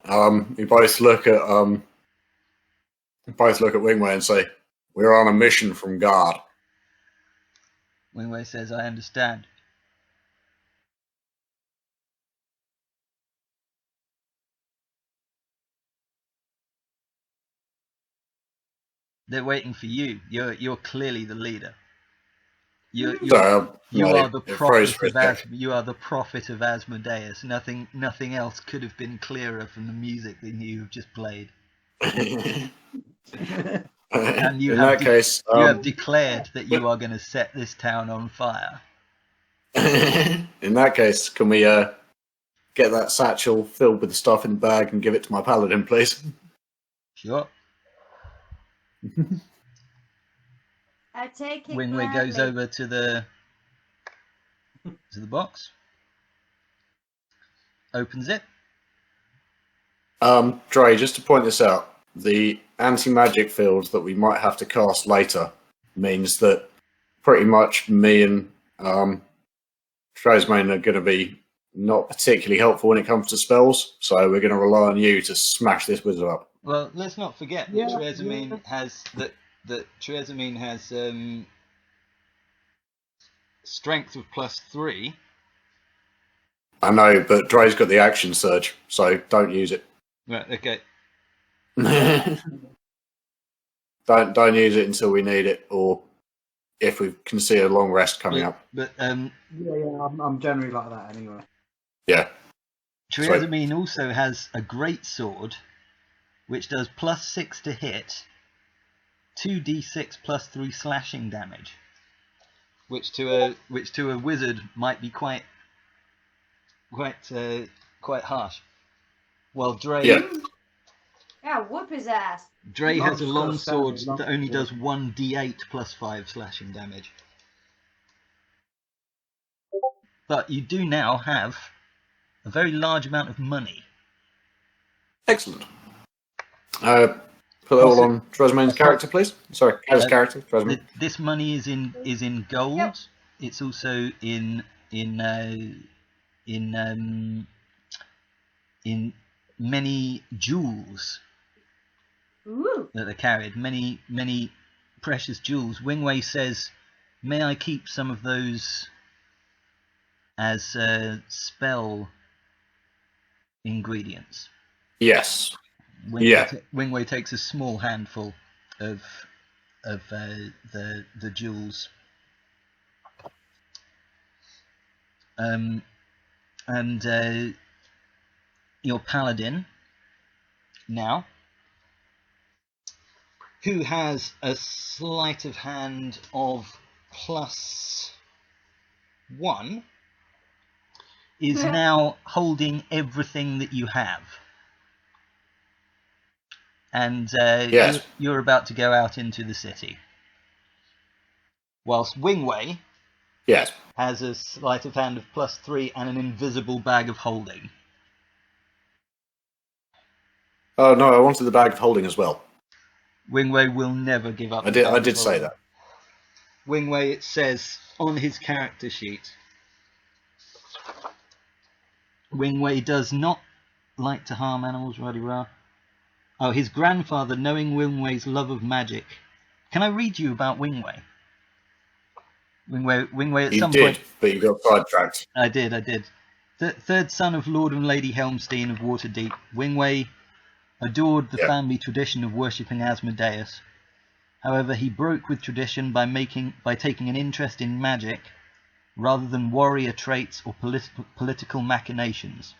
You both look at Wingway and say, "We're on a mission from God." Wingway says, "I understand." They're waiting for you. You're clearly the leader. You are the prophet of Asmodeus. Nothing else could have been clearer from the music than you've just played. And you have declared that you are going to set this town on fire. In that case, can we get that satchel filled with the stuff in the bag and give it to my paladin, please? Sure. I take it. Wingway goes over to the box, opens it. Dre, just to point this out, the anti-magic field that we might have to cast later means that pretty much me and Triesamein are going to be not particularly helpful when it comes to spells, so we're going to rely on you to smash this wizard up. Well, let's not forget that Triesamein has Triesamein has strength of +3. I know, but Dre's got the action surge, so don't use it. Right. Okay. Don't use it until we need it, or if we can see a long rest coming up. But I'm generally like that anyway. Yeah. Triesamein also has a great sword, which does +6 to hit, 2d6 +3 slashing damage, which to a wizard might be quite harsh. While Dre, whoop his ass. Dre has a long sword that only does 1d8 +5 slashing damage. But you do now have a very large amount of money. Excellent. Put it all on Triesamein's character, please. Sorry, his character, Triesamein. This money is in gold. Yep. It's also in many jewels. Ooh. That are carried. Many precious jewels. Wingway says, "May I keep some of those as spell ingredients?" Yes. Wingway takes a small handful of the jewels, and your paladin now, who has a sleight of hand of +1, is now holding everything that you have. And you're about to go out into the city. Whilst Wingway has a sleight of hand of +3 and an invisible bag of holding. Oh no, I wanted the bag of holding as well. Wingway will never give up. I did say that. Wingway, it says on his character sheet, Wingway does not like to harm animals. Rah. Oh, his grandfather, knowing Wingway's love of magic. Can I read you about Wingway? Wingway at some point... but you got sidetracked. I did. Third son of Lord and Lady Helmstein of Waterdeep, Wingway adored the family tradition of worshipping Asmodeus. However, he broke with tradition by taking an interest in magic rather than warrior traits or political machinations.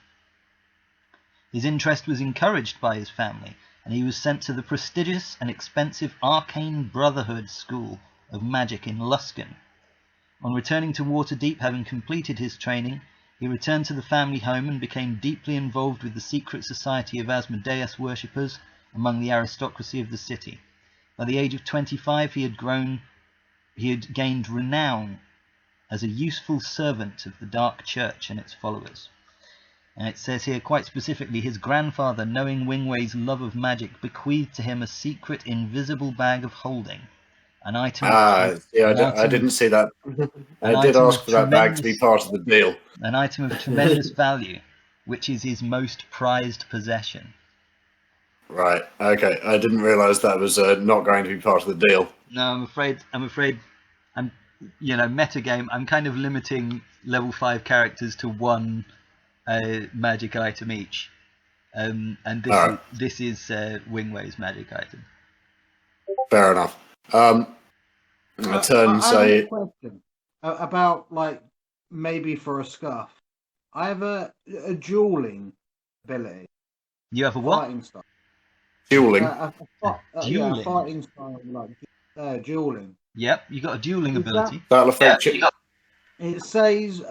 His interest was encouraged by his family, and he was sent to the prestigious and expensive Arcane Brotherhood School of Magic in Luskan. On returning to Waterdeep, having completed his training, he returned to the family home and became deeply involved with the secret society of Asmodeus worshippers among the aristocracy of the city. By the age of 25, he had gained renown as a useful servant of the Dark Church and its followers. And it says here quite specifically, his grandfather, knowing Wingway's love of magic, bequeathed to him a secret invisible bag of holding. An item. I didn't see that. I did ask for that bag to be part of the deal. An item of tremendous value, which is his most prized possession. Right. Okay. I didn't realise that was not going to be part of the deal. No, I'm afraid. I'm, metagame. I'm kind of limiting level 5 characters to one magic item each, and this is Wingway's magic item. Fair enough. I have a question about, like, maybe for a scuff. I have a dueling ability. You have a what? Fighting style. Dueling. Dueling. Fighting style, like dueling. Yep, you got a dueling ability. That'll affect you. It says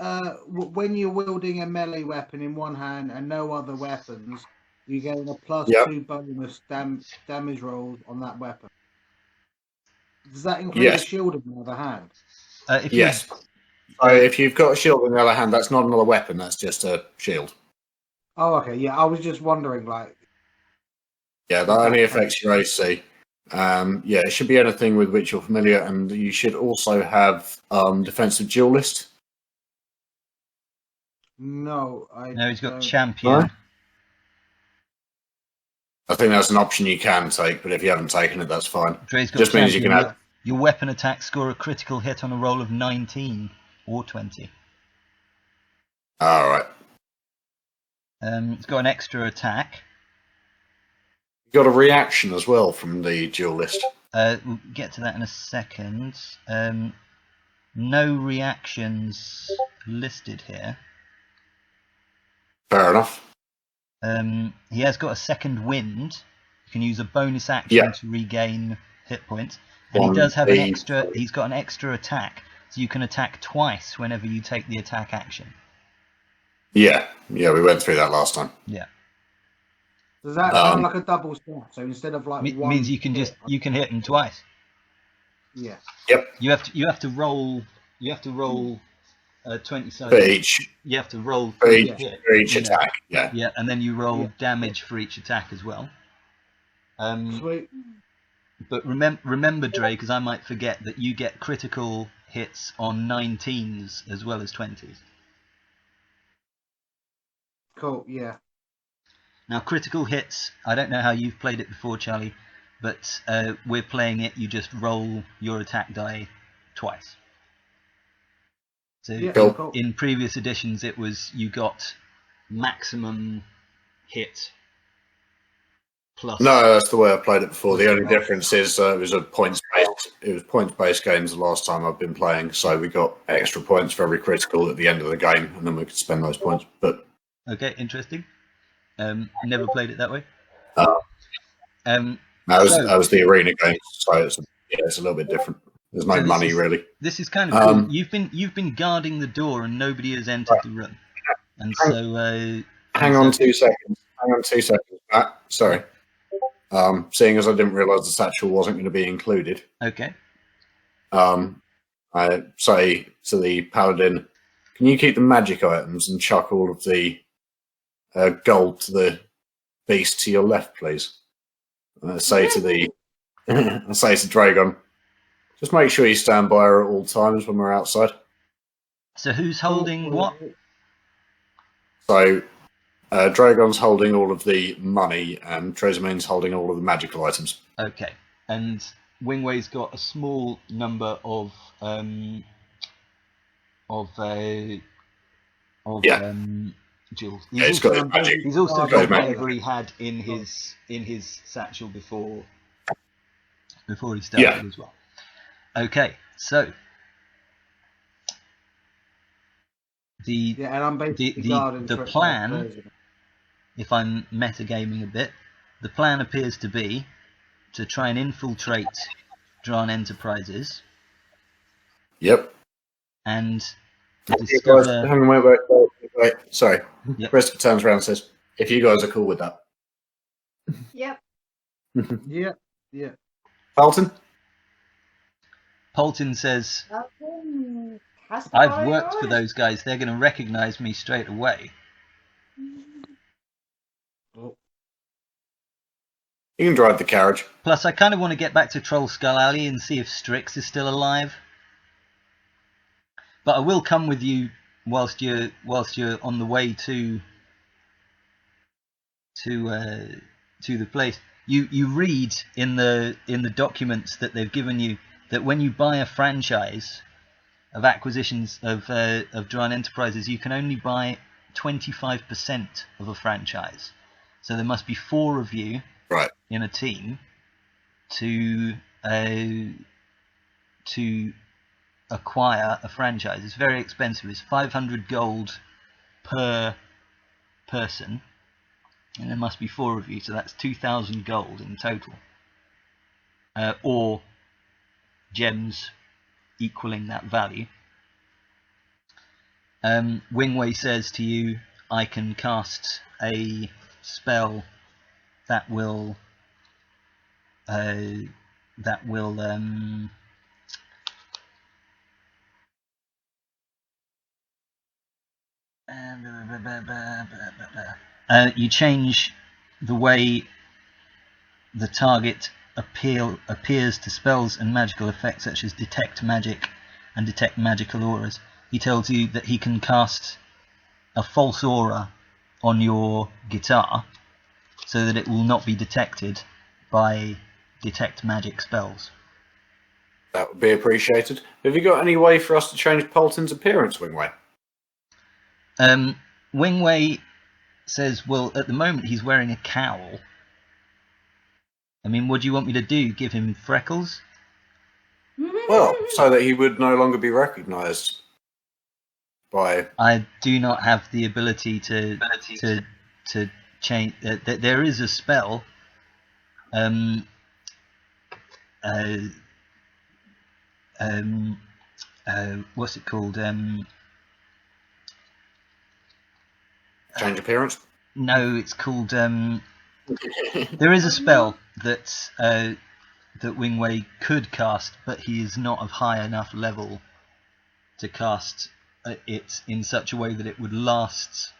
when you're wielding a melee weapon in one hand and no other weapons, you gain a +2 bonus damage roll on that weapon. Does that include a shield in the other hand? Yes. So if you've got a shield in the other hand, that's not another weapon. That's just a shield. Oh, okay. Yeah, I was just wondering, like. Yeah, that only affects your AC. It should be anything with which you're familiar, and you should also have defensive duelist. No, he's got champion. Huh? I think that's an option you can take, but if you haven't taken it, that's fine. Dre's got just means you can add. Your weapon attacks score a critical hit on a roll of 19 or 20. All right. It's got an extra attack. You got a reaction as well from the duelist. We'll get to that in a second. No reactions listed here. Fair enough. He has got a second wind. You can use a bonus action to regain hit points. And he does have an extra. He's got an extra attack, so you can attack twice whenever you take the attack action. Yeah, we went through that last time. Yeah. Does that sound like a double step? So instead of like one, means you can hit him twice. Yeah. Yep. You have to roll 20 sides. For each. You have to roll for each attack. Yeah. Yeah, and then you roll damage for each attack as well. Sweet. But remember, Dre, because I might forget that you get critical hits on 19s as well as 20s. Cool. Yeah. Now, critical hits, I don't know how you've played it before, Charlie, but we're playing it, you just roll your attack die twice. So in previous editions, it was you got maximum hit plus. No, that's the way I played it before. The only difference is it was points-based games the last time I've been playing, so we got extra points for every critical at the end of the game, and then we could spend those points. But okay, interesting. Never played it that way. That was the arena game, so it's a little bit different. There's no money really. This is kind of cool. You've been guarding the door and nobody has entered the room, and hang on 2 seconds. Matt, sorry. Seeing as I didn't realise the satchel wasn't going to be included. Okay. I say to the paladin, can you keep the magic items and chuck all of the gold to the beast to your left, please? And I say to Dragon, just make sure you stand by her at all times when we're outside. So who's holding what? So Dragon's holding all of the money and Triesamein's holding all of the magical items. Okay. And Wingway's got a small number of jewels. He's also got whatever he had in his satchel before he started as well. Okay, so the plan, if I'm metagaming a bit, the plan appears to be to try and infiltrate Dran Enterprises. Yep. And to discover... Hang on, wait. Sorry. Yep. Risk turns around and says, if you guys are cool with that. Yep. Yeah. Polton says, I've worked for those guys. They're going to recognize me straight away. You can drive the carriage. Plus, I kind of want to get back to Troll Skull Alley and see if Strix is still alive. But I will come with you whilst you're on the way to to the place. You read in the documents that they've given you that when you buy a franchise of acquisitions of Dran Enterprises, you can only buy 25% of a franchise. So there must be 4 of you in a team to acquire a franchise. It's very expensive. It's 500 gold per person, and there must be 4 of you, so that's 2,000 gold in total, or gems equaling that value. Wingway says to you, I can cast a spell that will you change the way the target appears to spells and magical effects such as detect magic and detect magical auras. He tells you that he can cast a false aura on your guitar so that it will not be detected by detect magic spells. That would be appreciated. Have you got any way for us to change Polton's appearance, Wingway? Wingway says, well, at the moment he's wearing a cowl. I mean, what do you want me to do? Give him freckles? Well, so that he would no longer be recognised by... I do not have the ability to change... there is a spell. What's it called? Change appearance? No, it's called... there is a spell that Wingway could cast, but he is not of high enough level to cast it in such a way that it would last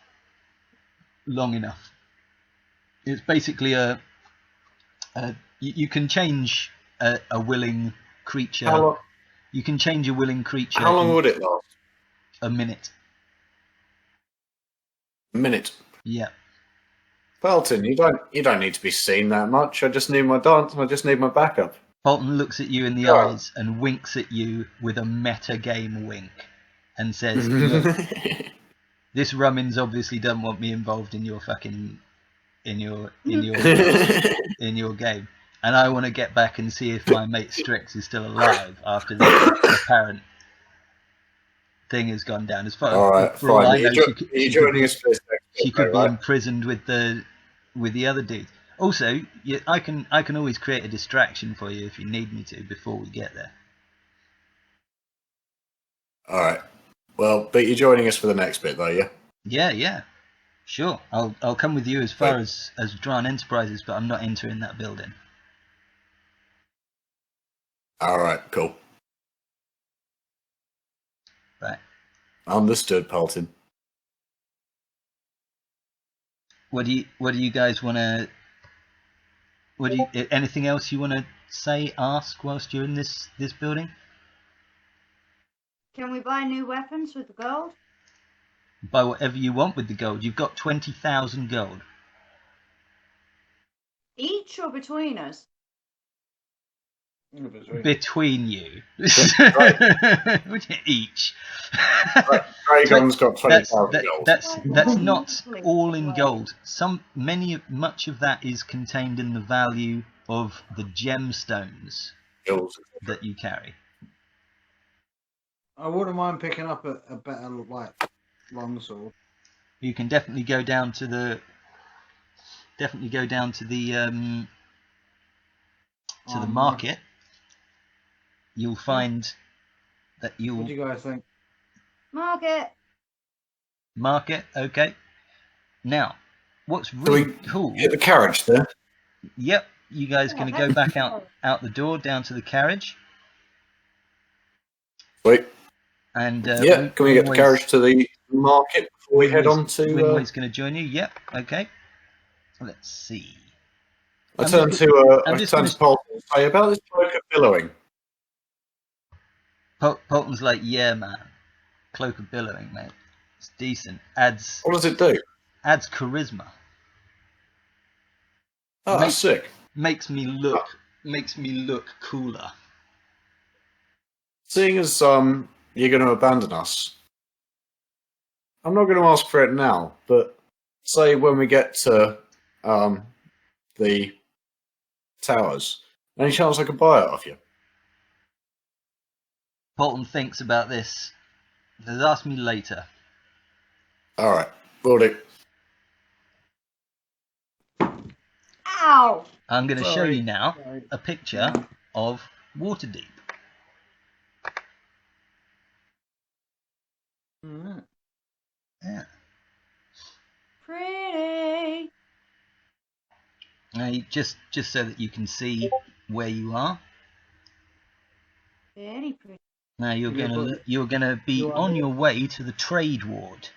long enough. It's basically you can change a willing creature. How long? You can change a willing creature. How long would it last? A minute. A minute. Yeah. Polton, you don't need to be seen that much. I just need my dance. I just need my backup. Polton looks at you in the eyes and winks at you with a meta game wink, and says, "Look, this Rummins obviously doesn't want me involved in your fucking in your game, and I want to get back and see if my mate Strix is still alive after the apparent thing has gone down. As far all right, for all I know, she could be imprisoned with the other dudes. Also, I can always create a distraction for you if you need me to before we get there. All right. Well, but you're joining us for the next bit, though, yeah? Yeah. Sure. I'll come with you as far as Dran Enterprises, but I'm not entering that building. All right. Cool. Right. Understood, Polton. What do you guys want to? Anything else you want to say, ask whilst you're in this building? Can we buy new weapons with the gold? Buy whatever you want with the gold. You've got 20,000 gold. Each or between us? Between you. Each. Dragon's got 20,000 gold. That's not all in gold. Much of that is contained in the value of the gemstones that you carry. I wouldn't mind picking up a better longsword. You can definitely go down to the market. You'll find that you'll... What do you guys think? Market, okay. Now, what's really cool... Get the carriage there? Yep, you guys going to go back out the door, down to the carriage. Wait. And can we get the carriage to the market before we head on to... Wingway's going to join you, yep, okay. Let's see. I turn to Polton and say, about this cloak of billowing. Polton's like, yeah, man. Cloak of billowing, mate. It's decent. What does it do? Adds charisma. Oh, that's sick. Makes me look cooler. Seeing as you're going to abandon us, I'm not going to ask for it now, but say when we get to the towers, any chance I could buy it off you? Bolton thinks about this. Says, ask me later. All right, will do. Ow! I'm going to show you now Sorry. a picture of Waterdeep. Alright. Yeah. Pretty. Now, just so that you can see where you are. Very pretty. Now you're gonna be on your way to the trade ward.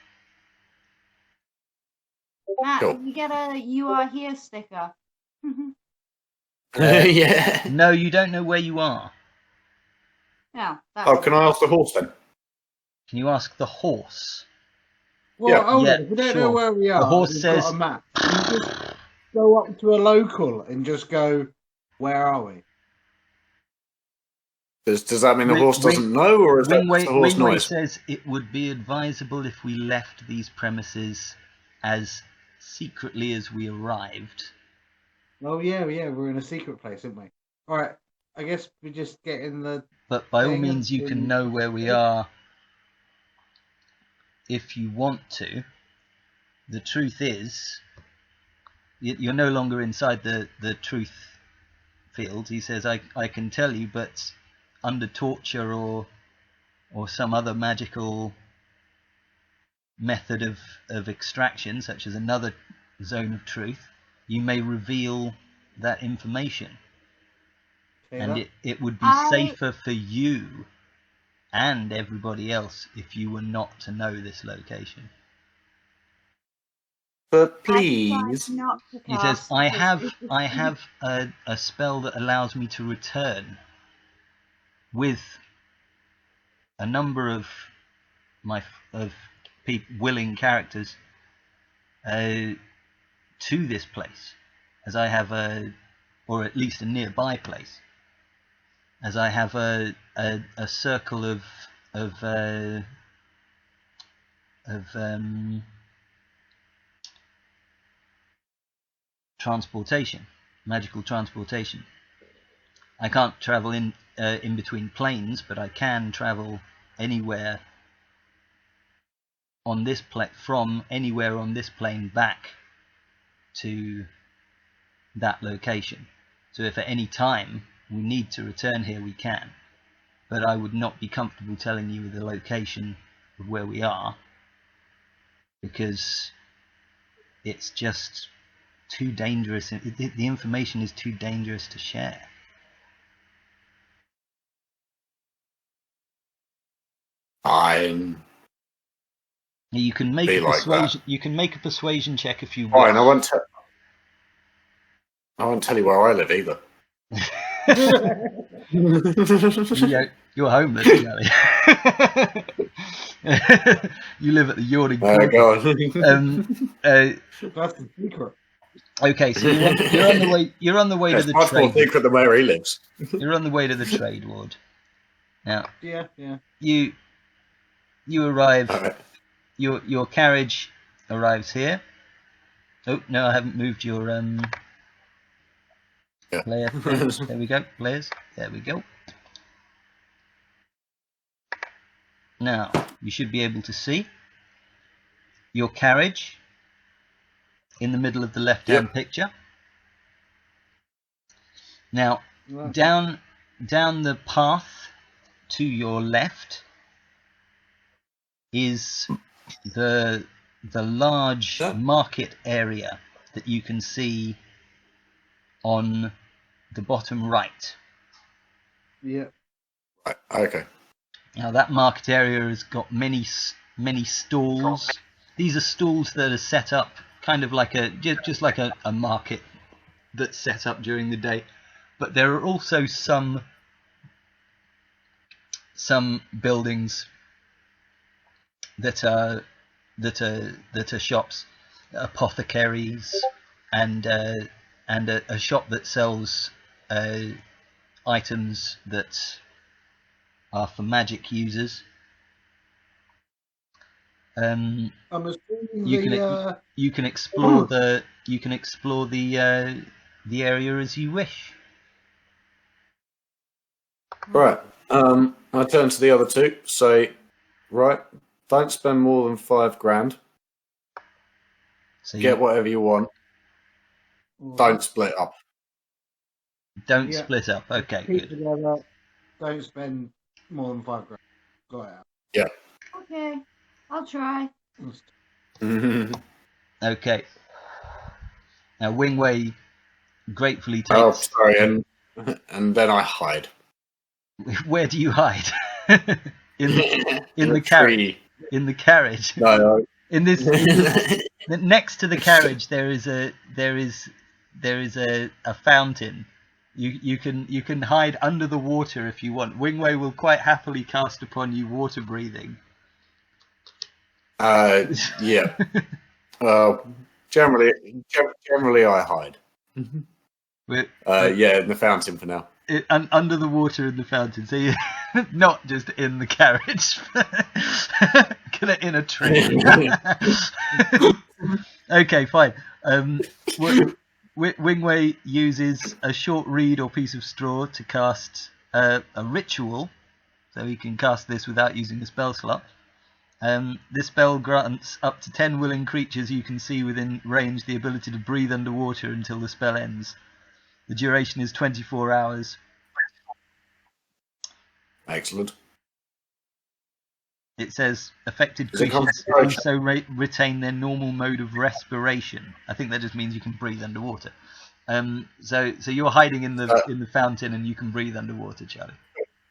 Matt, Cool. you get a "You Are Here" sticker. Yeah. No, you don't know where you are. Yeah. Oh, can I ask the horse then? Can you ask the horse? Well, Yeah. hold Yeah, on. If we don't sure. know where we are, The horse we've says- got a map. Can you just go up to a local and just go, where are we? Does that mean the Wing- horse doesn't know, or is that just the horse Wingway noise? says it would be advisable if we left these premises as secretly as we arrived. Oh, yeah, we're in a secret place, aren't we? All right, I guess we just get in the... But by all Hang on, means, you can know where we are if you want to. The truth is, you're no longer inside the truth field. He says, I can tell you, but under torture or some other magical method of extraction, such as another zone of truth, you may reveal that information. And it would be safer for you and everybody else if you were not to know this location. But please. He says, I have a spell that allows me to return with a number of willing characters to this place, as I have or at least a nearby place, as I have a circle of transportation, magical transportation. I can't travel in between planes, but I can travel anywhere on this from anywhere on this plane back to that location. So if at any time we need to return here, we can. But I would not be comfortable telling you the location of where we are, because it's just too dangerous. The information is too dangerous to share. Fine. You can make Be a like persuasion. that. You can make a persuasion check if you wish. Fine, I won't tell you where I live either. You're homeless, Charlie. You live at the Yawning Portal. Go on. That's the secret. Okay, so you're on the way. You're on the way to It's the much more trade. secret than where he lives. You're on the way to the trade ward. Now, Yeah. you arrive. All right. Your carriage arrives here. Oh no, I haven't moved your player thing. There we go, players. There we go. Now you should be able to see your carriage in the middle of the left-hand picture. Now down the path to your left is the large market area that you can see on the bottom right. Yeah. Right, okay. Now that market area has got many stalls. These are stalls that are set up kind of like just like a market that's set up during the day. But there are also some buildings that are shops, apothecaries, and a shop that sells items that are for magic users. I'm assuming you can explore the area as you wish. Right. I turn to the other two. Say, right. Don't spend more than $5,000. So Get whatever you want. Don't split up. Don't split up. Okay, keep good. together. Don't spend more than $5,000. Got it. Yeah. Okay, I'll try. Okay. Now Wingway gratefully takes. Oh, sorry, and then I hide. Where do you hide? in the carriage. Tree. In the carriage. No. In this next to the carriage there is a fountain. You can hide under the water if you want. Wingway will quite happily cast upon you water breathing. Yeah. Generally I hide. Yeah, in the fountain for now. Under the water in the fountain, so you're not just in the carriage, in a tree. Okay, fine. Wingway uses a short reed or piece of straw to cast a ritual, so he can cast this without using a spell slot. This spell grants up to 10 willing creatures you can see within range the ability to breathe underwater until the spell ends. The duration is 24 hours. Excellent. It says affected creatures also retain their normal mode of respiration. I think that just means you can breathe underwater. So you're hiding in the fountain and you can breathe underwater, Charlie.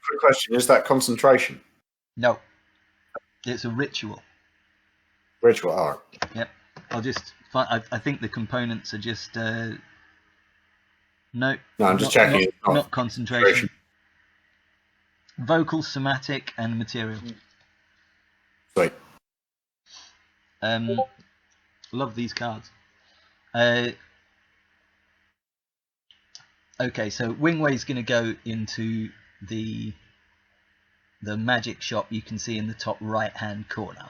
Quick question: is that concentration? No, it's a ritual. Ritual. All right. Yep. I think the components are just no. No, I'm just checking. Not concentration. Vocal, somatic, and material. Sweet. Love these cards. Okay, so Wingway's going to go into the magic shop you can see in the top right-hand corner.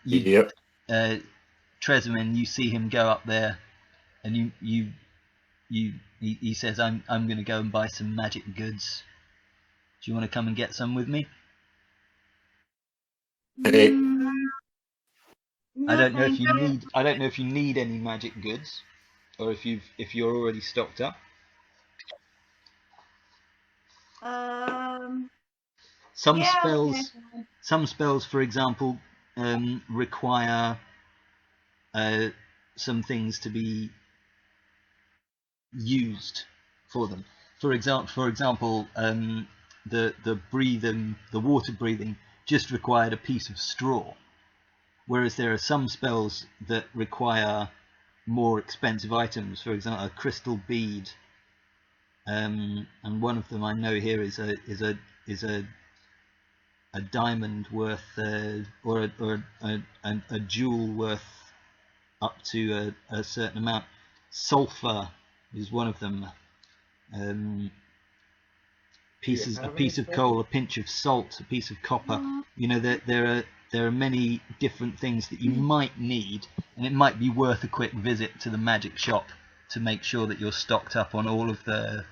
Yep. Triesamein, you see him go up there, and he says, "I'm going to go and buy some magic goods. Do you want to come and get some with me?" Hey. I don't know if you need any magic goods, or if you're already stocked up. Some spells, for example, require some things to be used for them. For example, the water breathing just required a piece of straw, whereas there are some spells that require more expensive items. For example, a crystal bead, and one of them I know here is a diamond worth or a jewel worth up to a certain amount. Sulfur is one of them. A piece of coal, a pinch of salt, a piece of copper. You know, there are many different things that you might need, and it might be worth a quick visit to the magic shop to make sure that you're stocked up on all of the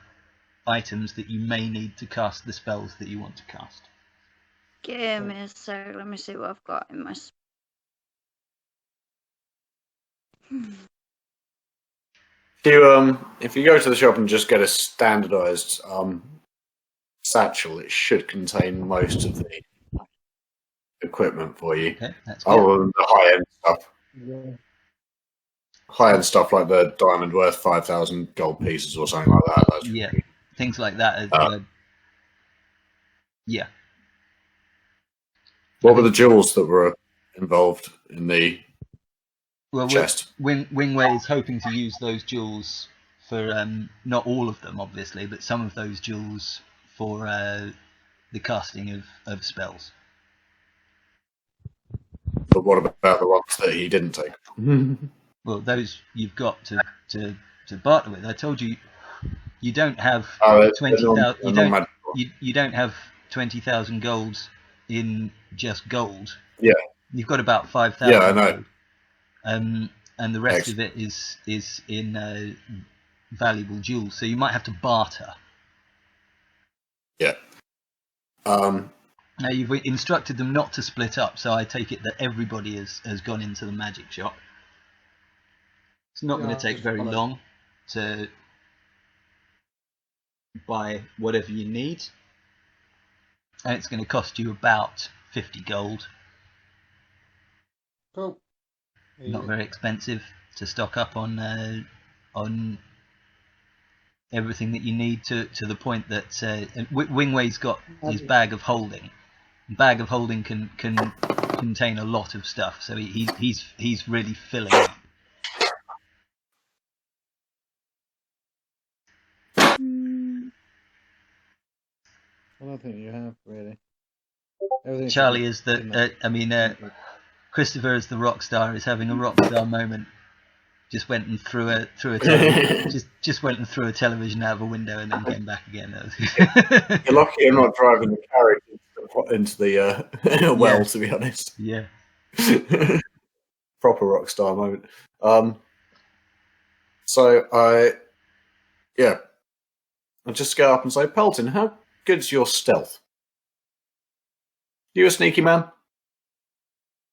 items that you may need to cast the spells that you want to cast. Give me a sec, let me see what I've got in my... If you go to the shop and just get a standardized satchel, it should contain most of the equipment for you. Okay, that's good. Other than the high-end stuff. Yeah. High-end stuff like the diamond worth 5,000 gold pieces or something like that. Yeah, things like that. Yeah. What were the jewels that were involved in the chest? Wingway is hoping to use those jewels for not all of them, obviously, but some of those jewels for the casting of spells. But what about the ones that he didn't take? Well, those you've got to barter with. I told you, you don't have they're 20,000. non-magical. You don't have 20,000 golds in just gold. Yeah. You've got about 5,000. Yeah, I know. Gold. And the rest of it is in valuable jewels. So you might have to barter. Yeah. Now you've instructed them not to split up, so I take it that everybody has gone into the magic shop. It's not going to take very long to buy whatever you need, and it's going to cost you about 50 gold. Cool. Not very expensive to stock up on everything that you need to the point that Wingway's got his bag of holding. Bag of holding can contain a lot of stuff, so he's really filling up. I don't think you have really. Everything's Charlie is Christopher as the rock star is having a rock star moment. Just went and threw a just went and threw a television out of a window and then came back again. You're lucky I'm not driving the carriage into the well, to be honest. Yeah. Proper rock star moment. So I just go up and say, Pelton, how good's your stealth? You a sneaky man?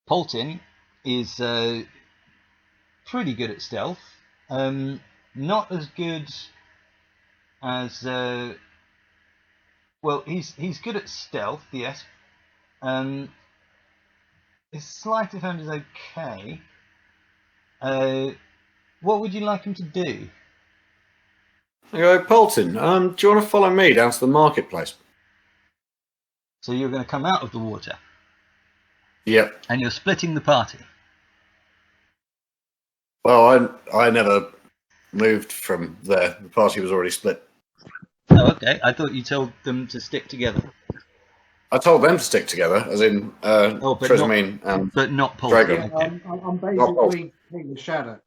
Polton is pretty good at stealth. Not as good as he's good at stealth, yes. His sleight of hand is okay. What would you like him to do? I go, Pelton, do you want to follow me down to the marketplace? So you're going to come out of the water? Yep. And you're splitting the party? Well, I never moved from there. The party was already split. Oh, okay. I thought you told them to stick together. I told them to stick together, as in Triesamein and but not Paul. Dragon. Okay. I'm basically the shadow.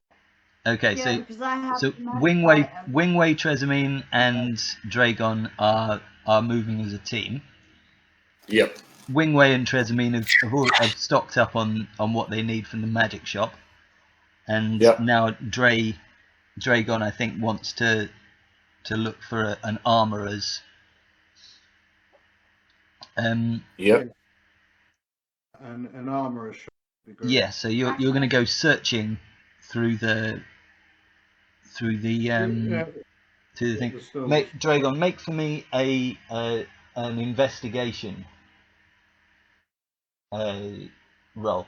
Okay, Yeah, because I have so my Wingway, item. Triesamein, and Dragon are moving as a team. Yep. Wingway and Triesamein have stocked up on what they need from the magic shop, and now Dragon I think wants to look for an armourer's. Yep. An armourer should be great. Yeah, so you're going to go searching through the thing. Dragon, make for me an investigation roll.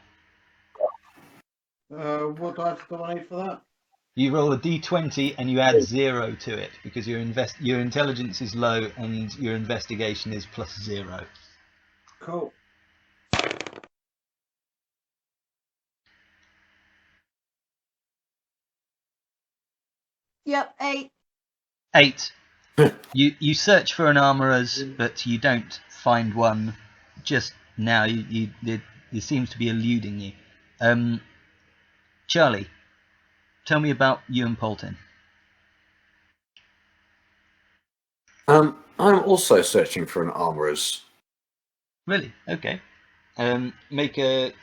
What dice do I need for that? You roll a d20 and you add 0 to it because your intelligence is low and your investigation is +0. Cool. Yep, 8. 8. You search for an armourer's, but you don't find one just now. It seems to be eluding you. Charlie, tell me about you and Polton. I'm also searching for an armourer's. Really? Okay. Make a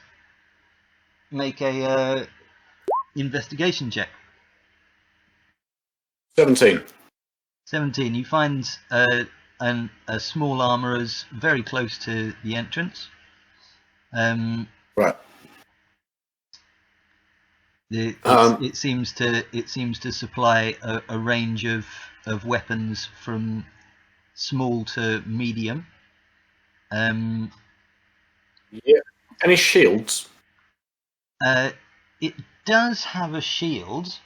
investigation check. 17. 17. You find a small armourer's very close to the entrance. Right. It seems to supply a range of weapons from small to medium. Yeah. Any shields? It does have a shield,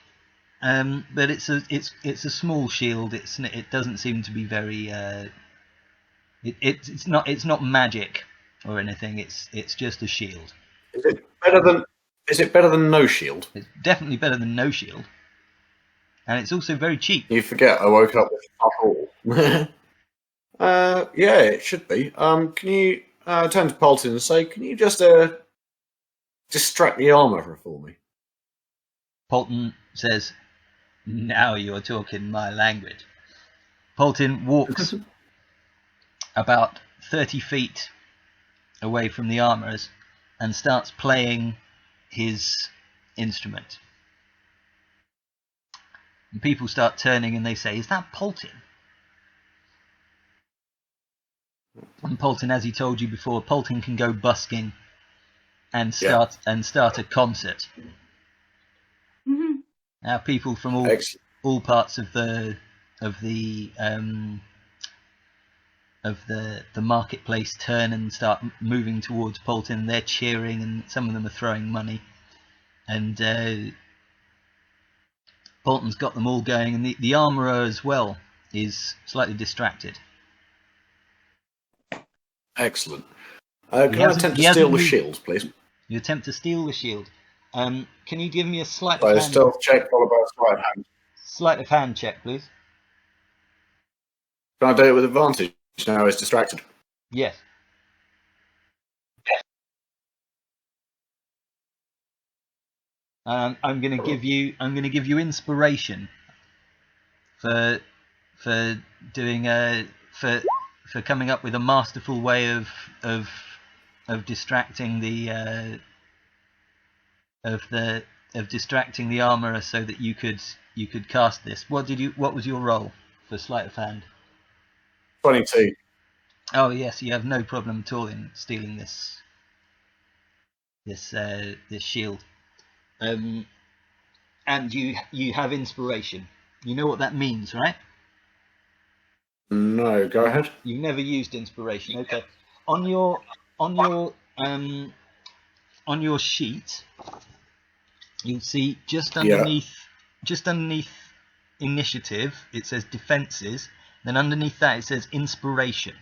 but it's a small shield. It doesn't seem to be very. It's not magic or anything. It's just a shield. Is it better than no shield? It's definitely better than no shield, and it's also very cheap. You forget I woke up with fuck all. Yeah, it should be. Can you turn to Polton and say, can you just distract the armourer for me? Polton says, "Now you're talking my language." Polton walks about 30 feet away from the armourers and starts playing his instrument. And people start turning and they say, "Is that Polton?" And Polton, as he told you before, Polton can go busking and start a concert. Mm-hmm. Now people from all parts of the marketplace turn and start moving towards Polton. They're cheering, and some of them are throwing money. And Polton's got them all going, and the armourer as well is slightly distracted. Excellent. Can I attempt to steal the shield, please? You attempt to steal the shield. Can you give me a sleight So of hand? stealth check followed by a sleight of hand. Sleight of hand check, please. Can I do it with advantage now he's distracted? Yes. I'm going to give you inspiration for doing for coming up with a masterful way of distracting the distracting the armourer so that you could cast this. What was your roll for sleight of hand? 22. Oh yes, you have no problem at all in stealing this shield. And you have inspiration. You know what that means, right? No, go ahead. You've never used inspiration. Okay. On your sheet, you'll see just underneath initiative, it says defenses. Then underneath that, it says inspiration.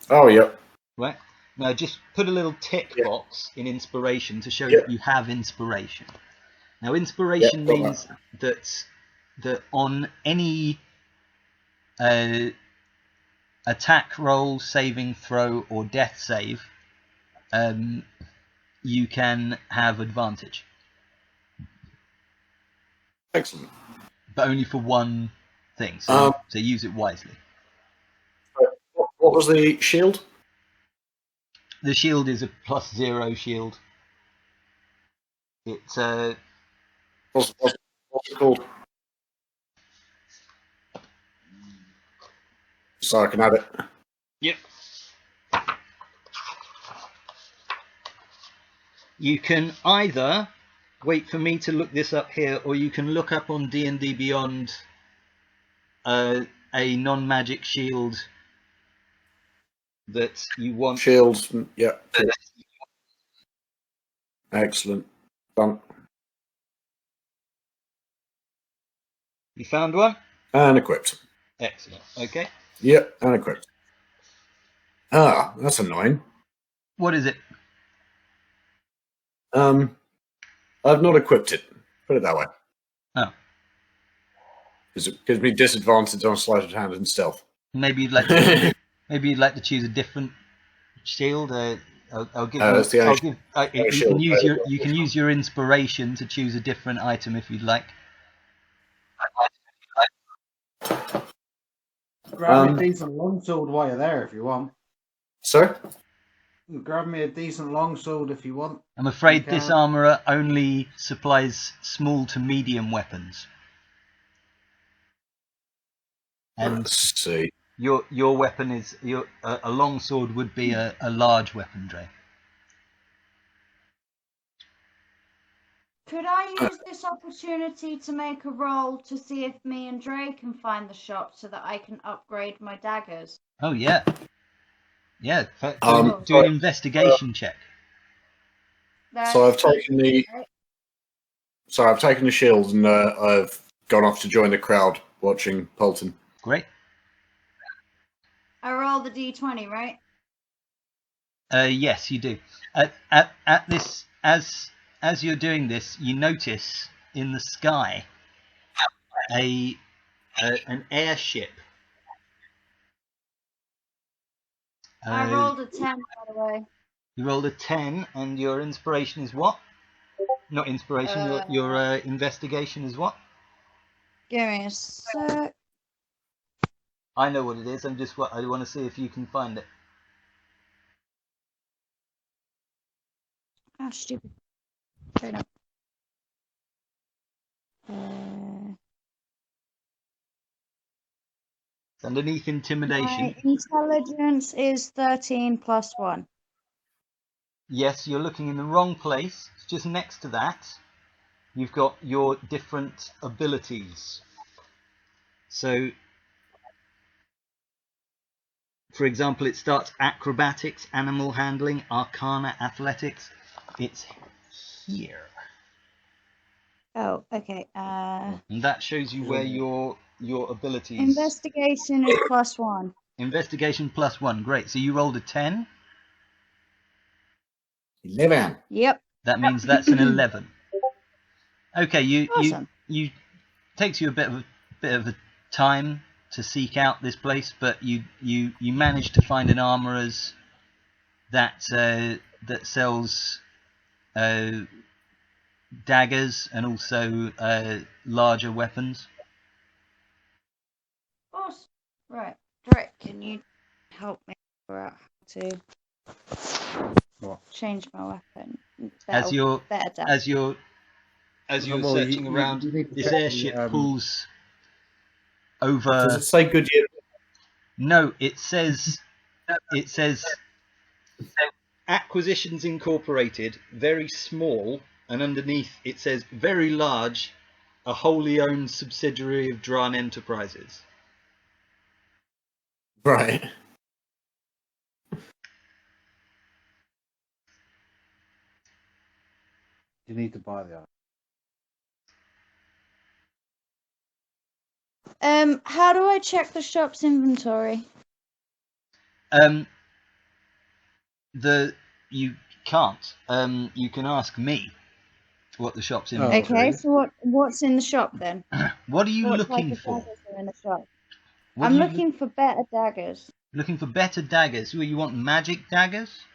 Oh, yep. Right. Now just put a little tick box in inspiration to show that you have inspiration. Now inspiration means that on any attack roll, saving throw, or death save, you can have advantage. Excellent. But only for one thing, so use it wisely. What was the shield? The shield is a +0 shield. It's What's it called? So I can add it. Yep. You can either wait for me to look this up here, or you can look up on D&D Beyond a non-magic shield that you want. Shields, yeah. Excellent. Done. You found one? And equipped. Excellent. Okay. Yep, and equipped. Ah, that's annoying. What is it? I've not equipped it. Put it that way. Oh. Because it gives me disadvantage on sleight of hand and stealth. Maybe you'd like to choose a different shield. I'll give you can use your inspiration to choose a different item if you'd like. Grab me a decent longsword while you're there if you want. Sir? Grab me a decent longsword if you want. I'm afraid this armourer only supplies small to medium weapons. And let's see. Your weapon is a longsword would be a large weapon, Dre. Could I use this opportunity to make a roll to see if me and Dre can find the shop so that I can upgrade my daggers? Oh yeah. Yeah, do an investigation check. So I've taken the shield and I've gone off to join the crowd watching Polton. Great. I roll the d20, right? Yes, you do. At this, as you're doing this, you notice in the sky an airship I rolled a 10, by the way. You rolled a 10, and your inspiration is what? Not inspiration. Your investigation is what? Give me a sec. I know what it is. I want to see if you can find it. Ah, stupid. Straight up. It's underneath intimidation. My intelligence is 13 plus 1. Yes, you're looking in the wrong place. It's just next to that. You've got your different abilities. So, for example, it starts acrobatics, animal handling, arcana, athletics. It's here. Oh, okay. And that shows you where your abilities. Investigation is plus 1. Investigation plus 1. Great. So you rolled a 10. 11. Yep. That means that's an 11. Okay, Awesome. you takes you a bit of a time to seek out this place, but you manage to find an armorer's that sells daggers and also larger weapons. Awesome. Right. Drake, can you help me figure out how to change my weapon? As you're Well, searching around, you need to this check the, airship pulls over. Does it say Goodyear? No, it says Acquisitions Incorporated, very small, and underneath it says very large, a wholly owned subsidiary of Dran Enterprises. Right. You need to buy the item. How do I check the shop's inventory? You can't. You can ask me what the shop's inventory. Okay, so what's in the shop then? What are you What looking type of for? daggers are in the shop? What I'm are you looking for better daggers. looking for better daggers. You want magic daggers?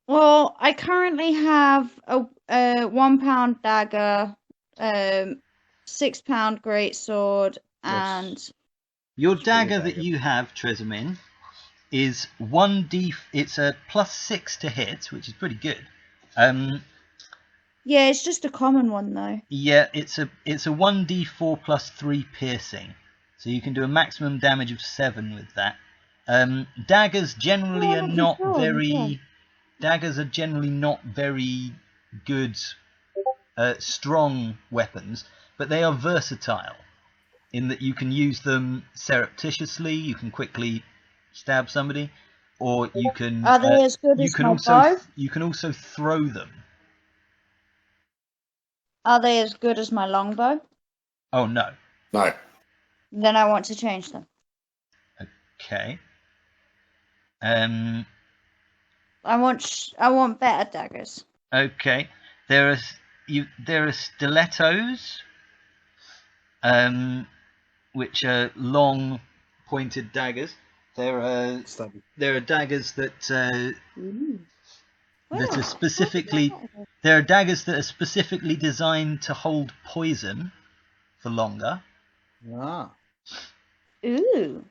Well, I currently have a £1 dagger, £6 greatsword, and Your dagger that you have, Triesamein, is 1d. It's a +6 to hit, which is pretty good. yeah, it's just a common one though. Yeah, it's a 1d4 plus 3 piercing, so you can do a maximum damage of 7 with that. Daggers generally are not very. Daggers are generally not very good, strong weapons, but they are versatile in that you can use them surreptitiously. You can quickly stab somebody, or you can. Are they as good as my bow? You can also throw them. Are they as good as my longbow? Oh no. No. Then I want to change them. Okay. I want better daggers. Okay. There are stilettos, which are long, pointed daggers. There are daggers that are specifically. There are daggers that are specifically designed to hold poison for longer. Ah. Ooh.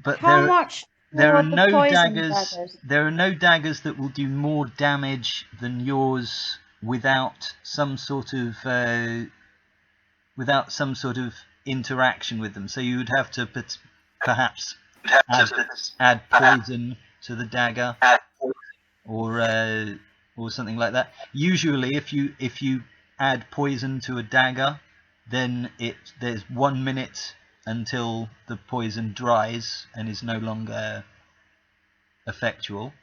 But How much? There are no daggers. There are no daggers that will do more damage than yours without some sort of interaction with them. So you would have to perhaps add poison to the dagger, or something like that. Usually, if you add poison to a dagger, then there's 1 minute until the poison dries and is no longer effectual.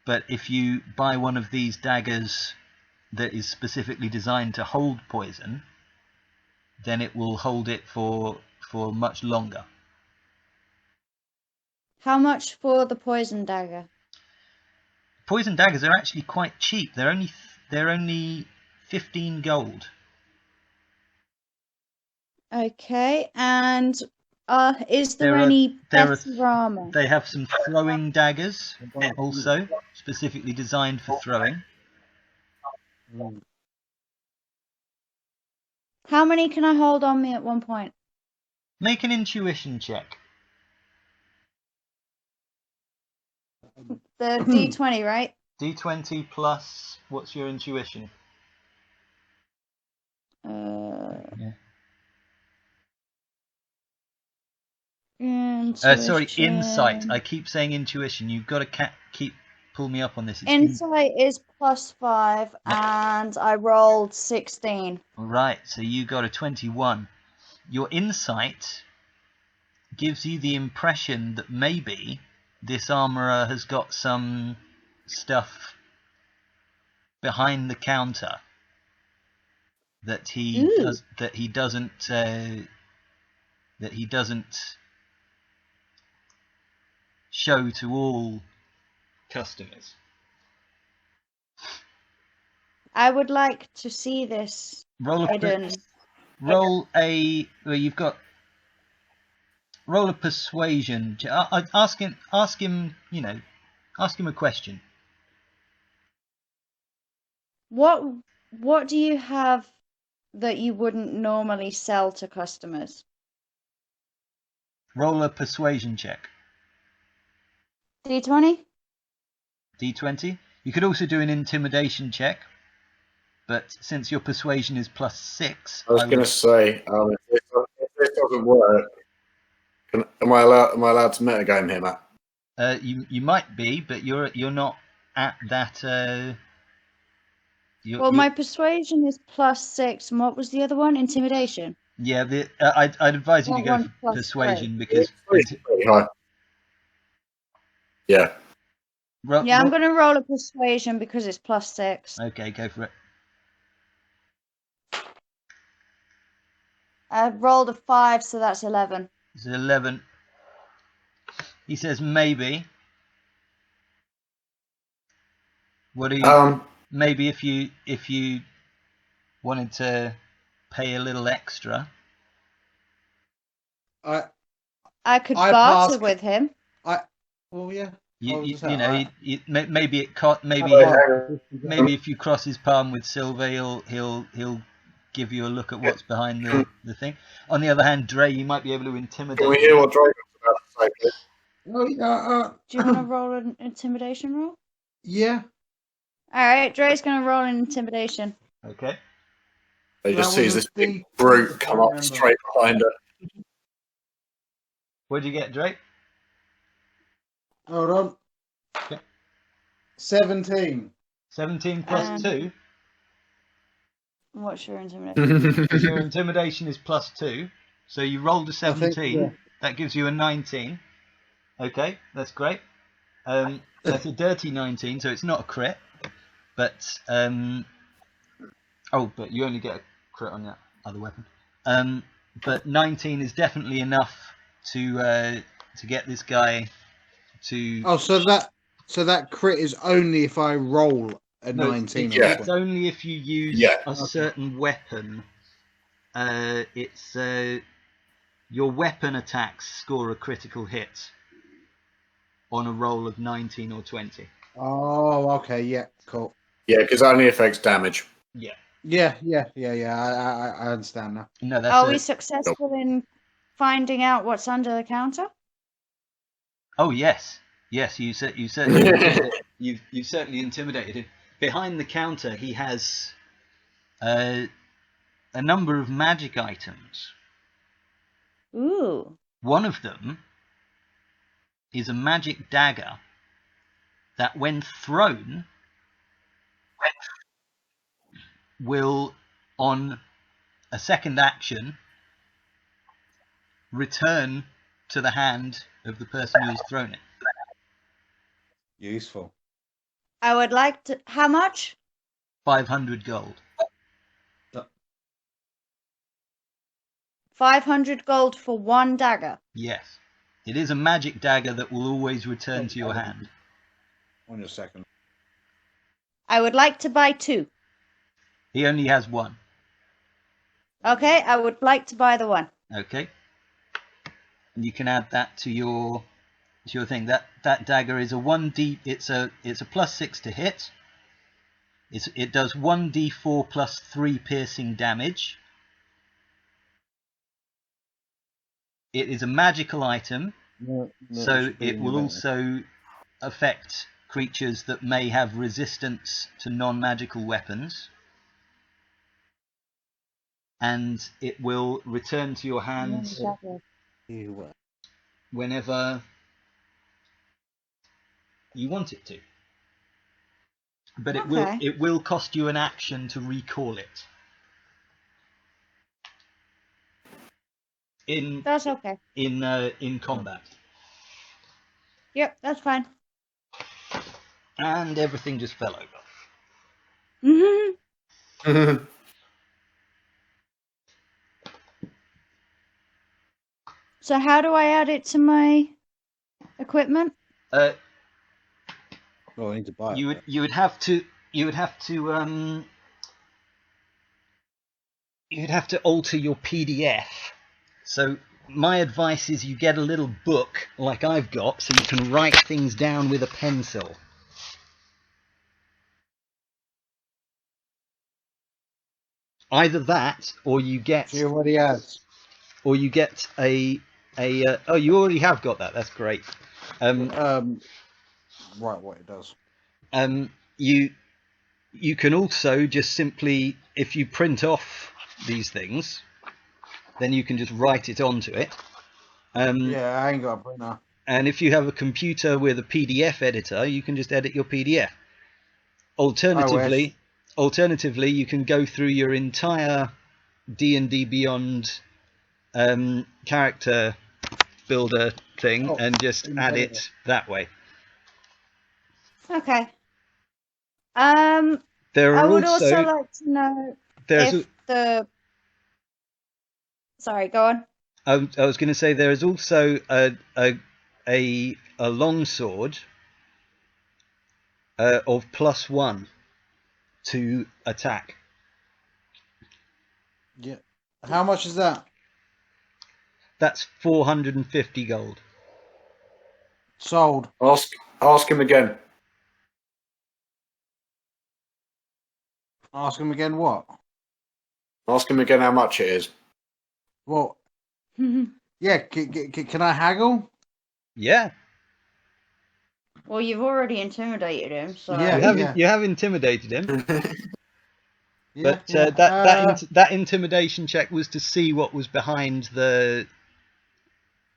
But if you buy one of these daggers that is specifically designed to hold poison, then it will hold it for much longer. How much for the poison dagger? Poison daggers are actually quite cheap. They're only 15 gold. Okay, and Is there There are- any there are- better armor? They have some throwing daggers, also specifically designed for throwing. How many can I hold on me at one point? Make an intuition check. The D20, right? D20 plus, what's your intuition? Sorry, insight. I keep saying intuition. You've got to pull me up on this. It's Insight is +5, and I rolled 16. Right, so you got a 21. Your insight gives you the impression that maybe this armourer has got some stuff behind the counter that he doesn't show to all customers. I would like to see this. Roll a persuasion. Ask him. Ask him a question. What do you have that you wouldn't normally sell to customers? Roll a persuasion check. D20? D20. You could also do an intimidation check, but since your persuasion is +6, I was going to say, if this doesn't work, am I allowed to metagame here, Matt? You might be, but you're not at that. My persuasion is +6, and what was the other one? Intimidation. Yeah, I'd advise you to go for persuasion because. Pretty high. Yeah. I'm going to roll a persuasion because it's +6. Okay, go for it. I rolled a 5, so that's 11. It's 11. He says maybe. What do you? Maybe if you wanted to pay a little extra. I could barter with him. Maybe if you cross his palm with silver, he'll give you a look at what's behind the thing. On the other hand, Dre, you might be able to intimidate. Can we hear what Dre was about to say, please? Do you want to roll an intimidation roll? Yeah. All right, Dre's going to roll an intimidation. Okay. He just sees this big brute come up straight behind her. What'd you get, Dre? Hold on. Okay. 17. 17 plus 2. What's your intimidation? Your intimidation is +2. So you rolled a 17. That gives you a 19. Okay, that's great. That's a dirty 19, so it's not a crit. But but you only get a crit on that other weapon. But 19 is definitely enough to get this guy to. Oh, so that crit is only if I roll a 19. It's only if you use a certain weapon. It's your weapon attacks score a critical hit on a roll of 19 or 20. Oh, okay, yeah, cool. Yeah, because it only affects damage. Yeah. I understand now. No, Are we successful in finding out what's under the counter? Oh yes, you certainly you've certainly intimidated him. Behind the counter, he has a number of magic items. Ooh. One of them is a magic dagger that, when thrown, will, on a second action, return to the hand of the person who has thrown it. Useful. I would like to. How much? 500 gold. 500 gold for one dagger. Yes. It is a magic dagger that will always return to your hand. 1 second. I would like to buy 2. He only has 1. Okay, I would like to buy the 1. Okay. You can add that to your thing. That dagger is a 1d. It's a +6 to hit. It does 1d4 plus 3 piercing damage. It is a magical item, so it will also affect creatures that may have resistance to non-magical weapons. And it will return to your hand whenever you want it to. But it will cost you an action to recall it. That's okay. In combat. Yep, that's fine. And everything just fell over. So how do I add it to my equipment? Well, I need to buy it. You would have to alter your PDF. So my advice is you get a little book like I've got, so you can write things down with a pencil. Either that, or you get. She already has. Or you get a. Oh, you already have got that. That's great. Right, what it does. You can also just simply, if you print off these things, then you can just write it onto it. Yeah, I ain't got a printer. And if you have a computer with a PDF editor, you can just edit your PDF. Alternatively, you can go through your entire D&D Beyond character builder thing and just add it that way. Okay. There are I would also like to know if the. Sorry, go on. I was going to say there is also a longsword of +1 to attack. Yeah. How much is that? That's 450 gold. Sold. Ask him again. Ask him again what? Ask him again how much it is. Well, yeah, can I haggle? Yeah. Well, you've already intimidated him, so You have intimidated him. But that intimidation check was to see what was behind the.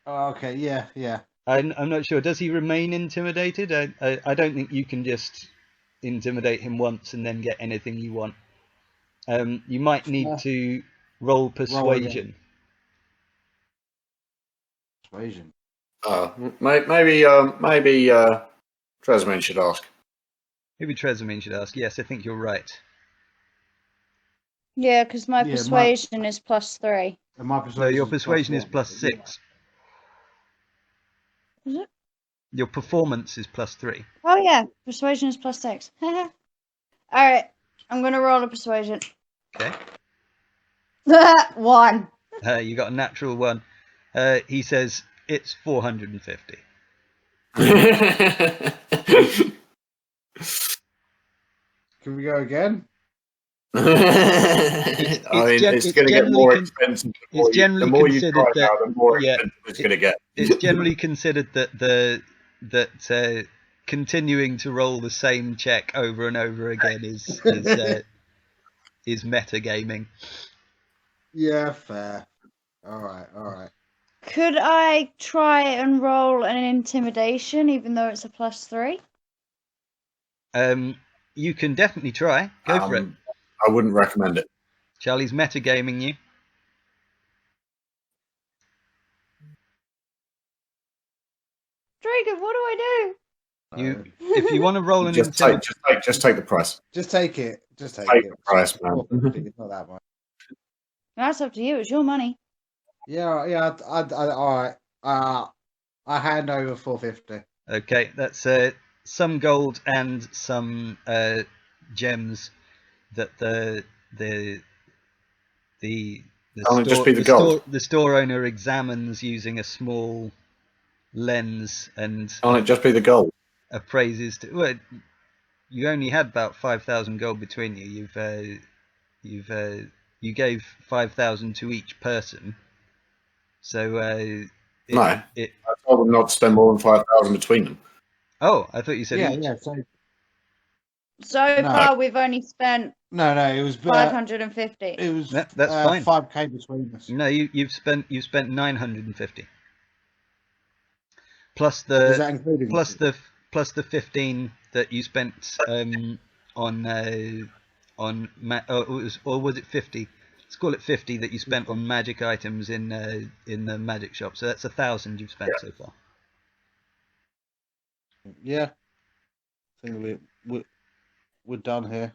Oh, okay, yeah. I'm not sure. Does he remain intimidated? I don't think you can just intimidate him once and then get anything you want. You might need to roll persuasion. Persuasion. Maybe Triesamein should ask. Maybe Triesamein should ask. Yes, I think you're right. Yeah, because my persuasion is +3. And my persuasion your persuasion is +6. Is it? Your performance is +3. Oh yeah, persuasion is +6. All right, I'm gonna roll a persuasion. Okay. 1. You got a natural 1. He says it's 450. Can we go again? It's going to get more expensive. The more you try it out, the more expensive it's going to get. It's generally considered that continuing to roll the same check over and over again is metagaming. Yeah, fair. All right. Could I try and roll an intimidation, even though it's a +3? You can definitely try. Go for it. I wouldn't recommend it. Charlie's metagaming you. Dragon, what do I do? If you want to roll an just take the price. Just take it. Just take the price, man. It's not that much. That's up to you. It's your money. Yeah. All right. I hand over 450. Okay, that's some gold and some gems that the Can't it just be the gold? The store owner examines using a small lens and Can't it just be the gold? appraises. Well, you only had about 5,000 gold between you. You gave 5,000 to each person. So No, I told them not to spend more than 5,000 between them. Oh, I thought you said each. Yeah. So far, we've only spent No, it was 550. It was That's fine. 5k between us. No, you've spent 950 plus Is that the including plus the 15 that you spent or was it 50? Let's call it 50 that you spent on magic items in the magic shop. So that's 1,000 you've spent so far. Yeah, I think we're done here.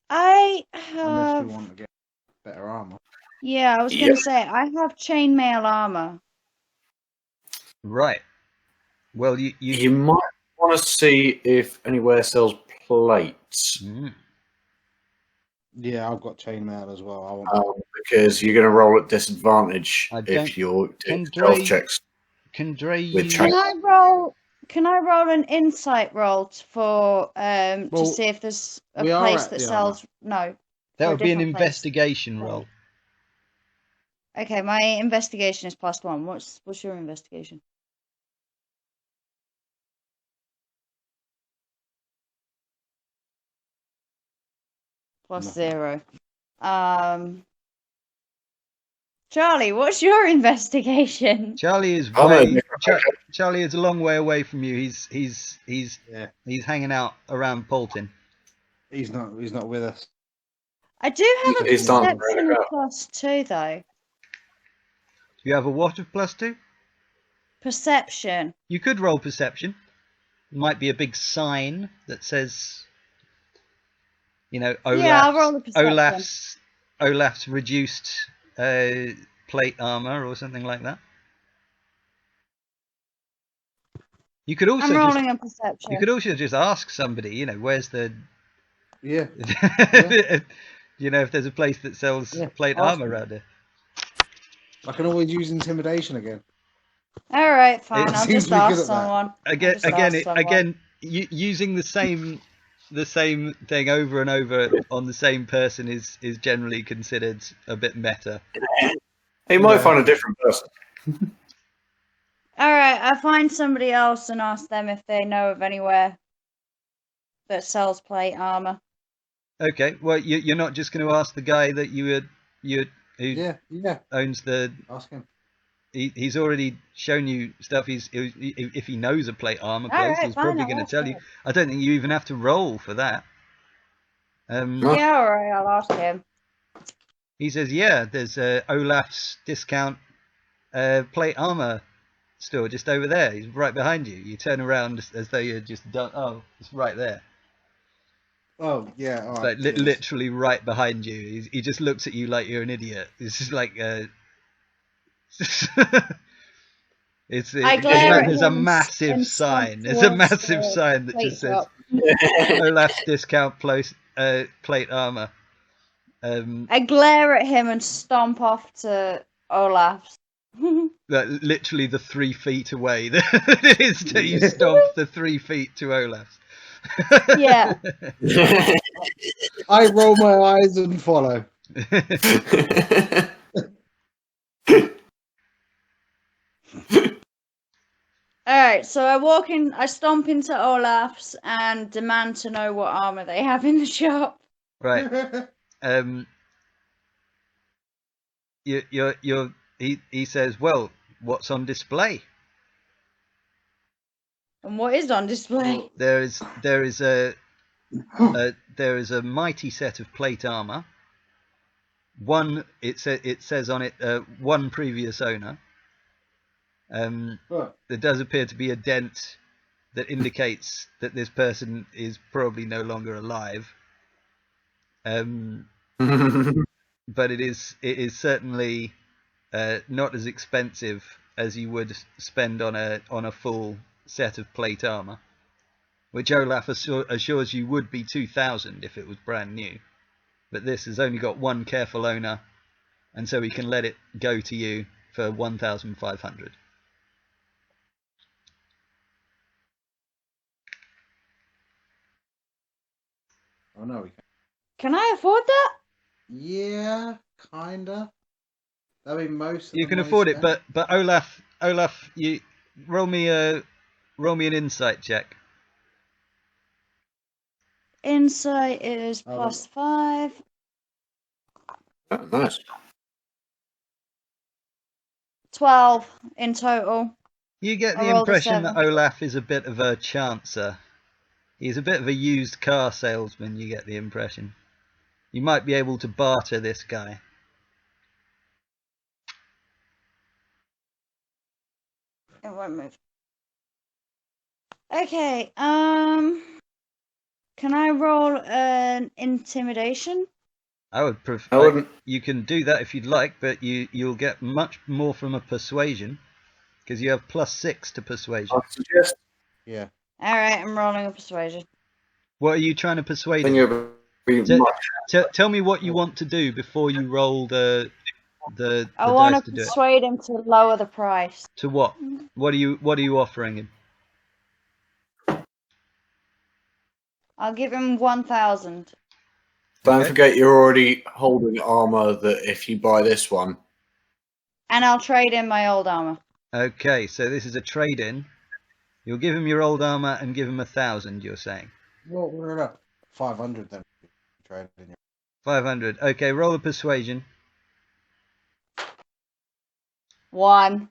I Unless we have. want to get better armor. Yeah, I was going to say, I have chainmail armor. Right. Well, you might want to see if anywhere sells plates. Yeah, I've got chainmail as well. Because you're going to roll at disadvantage if you're doing stealth checks. Can Dre use... Can I roll an insight roll to see if there's a place that sells? No. That would be an investigation roll. Okay, my investigation is +1. What's your investigation? +0. Charlie, what's your investigation? Charlie is Charlie is a long way away from you. He's hanging out around Polton. He's not with us. I do have a perception of +2 though. You have a what of +2? Perception. You could roll perception. It might be a big sign that says, Olaf's, I'll roll the perception. Olaf's reduced plate armor or something like that. You could also I'm rolling a perception. You could also just ask somebody, where's the if there's a place that sells plate armor around here. I can always use intimidation again. All right, fine. I'll just ask someone. Again, using the same thing over and over on the same person is generally considered a bit meta. He might find a different person. All right, I find somebody else and ask them if they know of anywhere that sells plate armor. Okay, well, you're not just going to ask the guy that who owns the. Ask him. He's already shown you stuff. If he knows a plate armor place, he's probably going to tell you. I don't think you even have to roll for that. Yeah, all right, I'll ask him. He says, "Yeah, there's Olaf's discount plate armor store just over there. He's right behind you. You turn around as though you're just done. Oh, it's right there. Oh yeah, all right. Like literally right behind you. He just looks at you like you're an idiot. It's just like there's a massive sign. There's a massive sign that just says Olaf's discount plate armor. I glare at him and stomp off to Olaf's. Literally the 3 feet away. It is till you stomp the 3 feet to Olaf's. Yeah. I roll my eyes and follow. Alright, so I stomp into Olaf's and demand to know what armor they have in the shop. Right. He says, well, what's on display? And what is on display? There is a mighty set of plate armor. One, it says on it, one previous owner. There does appear to be a dent that indicates that this person is probably no longer alive. But it is certainly not as expensive as you would spend on a full set of plate armor, which Olaf assures you would be 2,000 if it was brand new. But this has only got one careful owner, and so we can let it go to you for 1,500. Oh no, we can. Can I afford that? Yeah, kinda. I mean, most. You can afford it, but Olaf, you roll me an insight check. Insight is +5. Oh, nice. 12 in total. You get I the rolled a impression that 7. Olaf is a bit of a chancer. He's a bit of a used car salesman, you get the impression. You might be able to barter this guy. It won't move. Okay, can I roll an intimidation? I would I wouldn't. you can do that if you'd like, but you'll get much more from a persuasion, because you have +6 to persuasion. I suggest. Yeah. Alright, I'm rolling a persuasion. What are you trying to I persuade think him? it would be much. Tell me what you want to do before you roll the I want dice to to do it. persuade him to lower the price. To what? What are you offering him? I'll give him 1,000. Don't Okay. forget you're already holding armor that if you buy this one. And I'll trade in my old armor. Okay, so this is a trade-in. You'll give him your old armor and give him 1,000. You're saying What? We're at 500 then. Trade in 500. Okay, roll a persuasion. 1.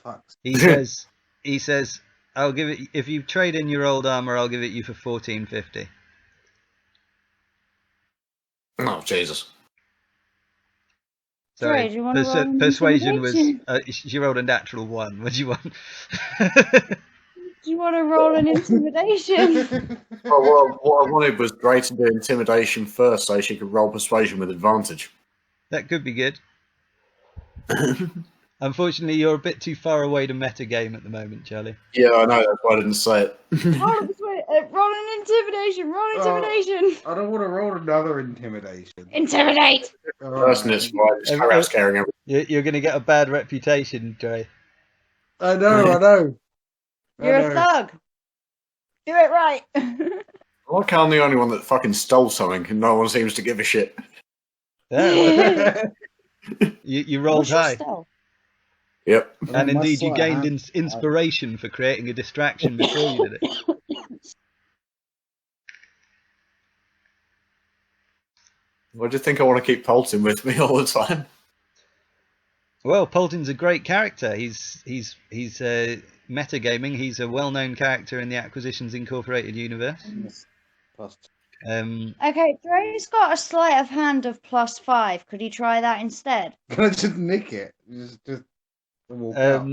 Fuck. He says, I'll give it if you trade in your old armor. I'll give it you for 1,450. Oh Jesus! Sorry, Trade, you want to roll an persuasion was intimidation? she rolled a natural 1. What do you want? Do you want to roll an intimidation? Oh, what I wanted was Gray to do intimidation first, so she could roll persuasion with advantage. That could be good. Unfortunately, you're a bit too far away to metagame at the moment, Charlie. Yeah, I know. That's why I didn't say it. Roll an intimidation. Roll intimidation. I don't want to roll another intimidation. Intimidate. Person is fine. Just carry out scaring everyone. You're going to get a bad reputation, Dre. I know. You're a thug. Do it right. I like how I'm the only one that fucking stole something and no one seems to give a shit. Yeah, you rolled What's your high. stealth? Yep. And indeed, you gained inspiration for creating a distraction before you did it. Why do you think I want to keep Polton with me all the time? Well, Polton's a great character. He's metagaming. He's a well-known character in the Acquisitions Incorporated universe. Okay, Dre's got a sleight of hand of +5. Could he try that instead? Can I just nick it? Just walk out.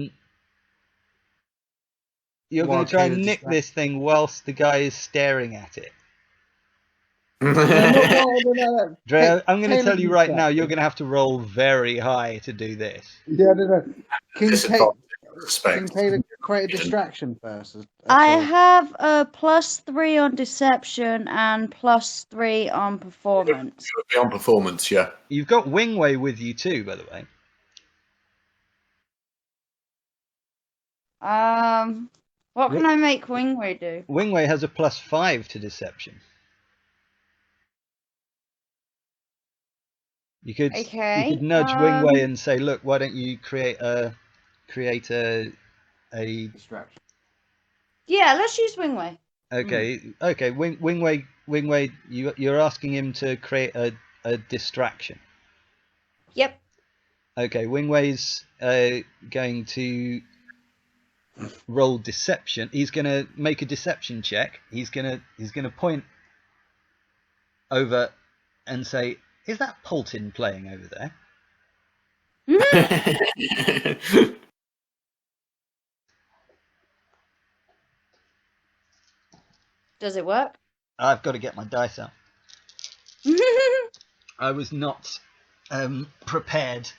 You're going to try and nick this thing whilst the guy is staring at it. No. Dre, I'm going to tell you right now, you're going to have to roll very high to do this. Yeah, no. Can Respect. Taylor create a distraction first? I have a +3 on deception and +3 on performance. It would be on performance, yeah. You've got Wingway with you too, by the way. What can I make Wingway do? Wingway has a +5 to deception. You could nudge Wingway and say, "Look, why don't you create a distraction?" Yeah, let's use Wingway. Okay. Wingway, you're asking him to create a distraction. Yep. Okay, Wingway's going to roll deception. He's going to make a deception check. He's going to point over and say, "Is that Polton playing over there?" Does it work? I've got to get my dice out. I was not prepared.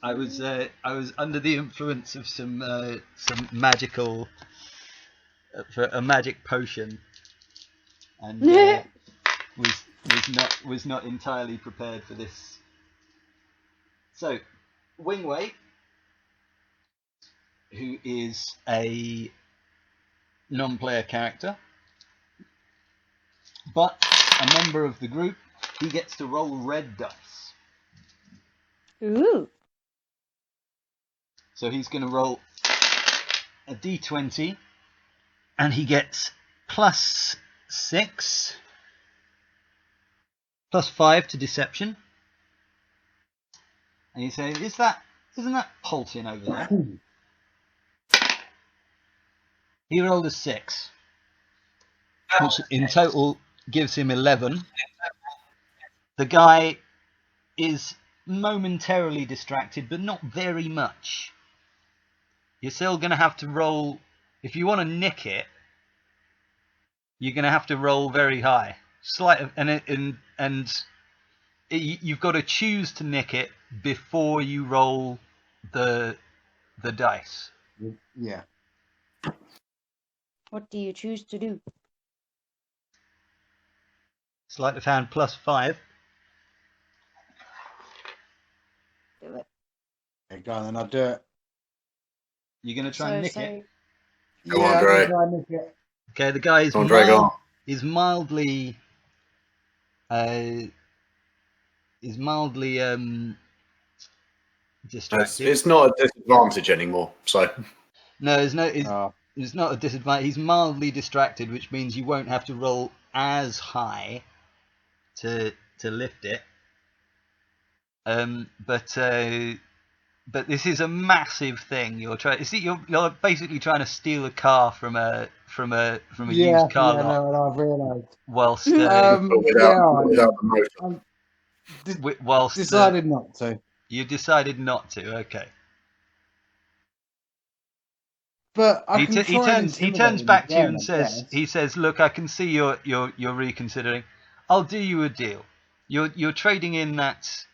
I was under the influence of some magical for a magic potion, and was not entirely prepared for this. So, Wingway, who is a non-player character, but a member of the group, he gets to roll red dice. Ooh. So he's going to roll a d20, and he gets +6, +5 to deception. And he's saying, isn't that Poltin over there? He rolled a 6, which in total gives him 11. The guy is momentarily distracted, but not very much. You're still going to have to roll. If you want to nick it, you're going to have to roll very high. You've got to choose to nick it before you roll the dice. Yeah. What do you choose to do? Sleight of hand +5. Do it. Okay, go on, then I'll do it. You're going to try and nick it. Go on, Dre. I'll try and nick it. Okay, the guy is mildly distracted. It's not a disadvantage anymore. So No, it's not a disadvantage. He's mildly distracted, which means you won't have to roll as high to lift it. But this is a massive thing. You're basically trying to steal a car from a used car lot. No, I've realised. Whilst without the motor. whilst Decided not to. You decided not to. Okay. But I he turns back to you and says, "Look, I can see you're reconsidering. I'll do you a deal. You're trading in that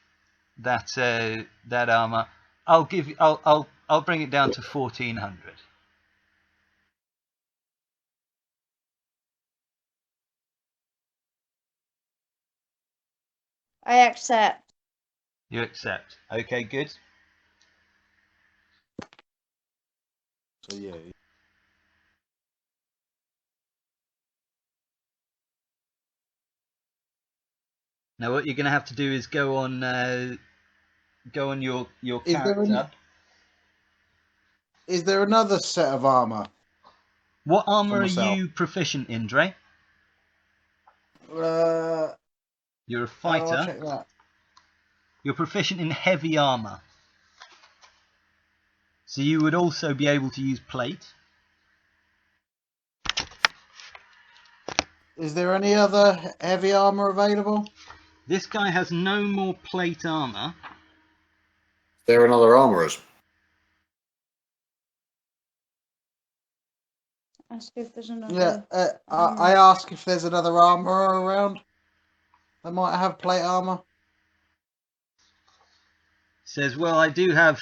armor. I'll bring it down to 1,400." I accept. You accept. Okay, good. So yeah. Now what you're going to have to do is go on your character. Is there another set of armor? What armor are you proficient in, Dre? You're a fighter. I'll check that. You're proficient in heavy armor. So you would also be able to use plate. Is there any other heavy armor available? This guy has no more plate armor. There are another armorers. Ask if there's another. Yeah, I ask if there's another armorer around. They might have plate armor. Says, well, I do have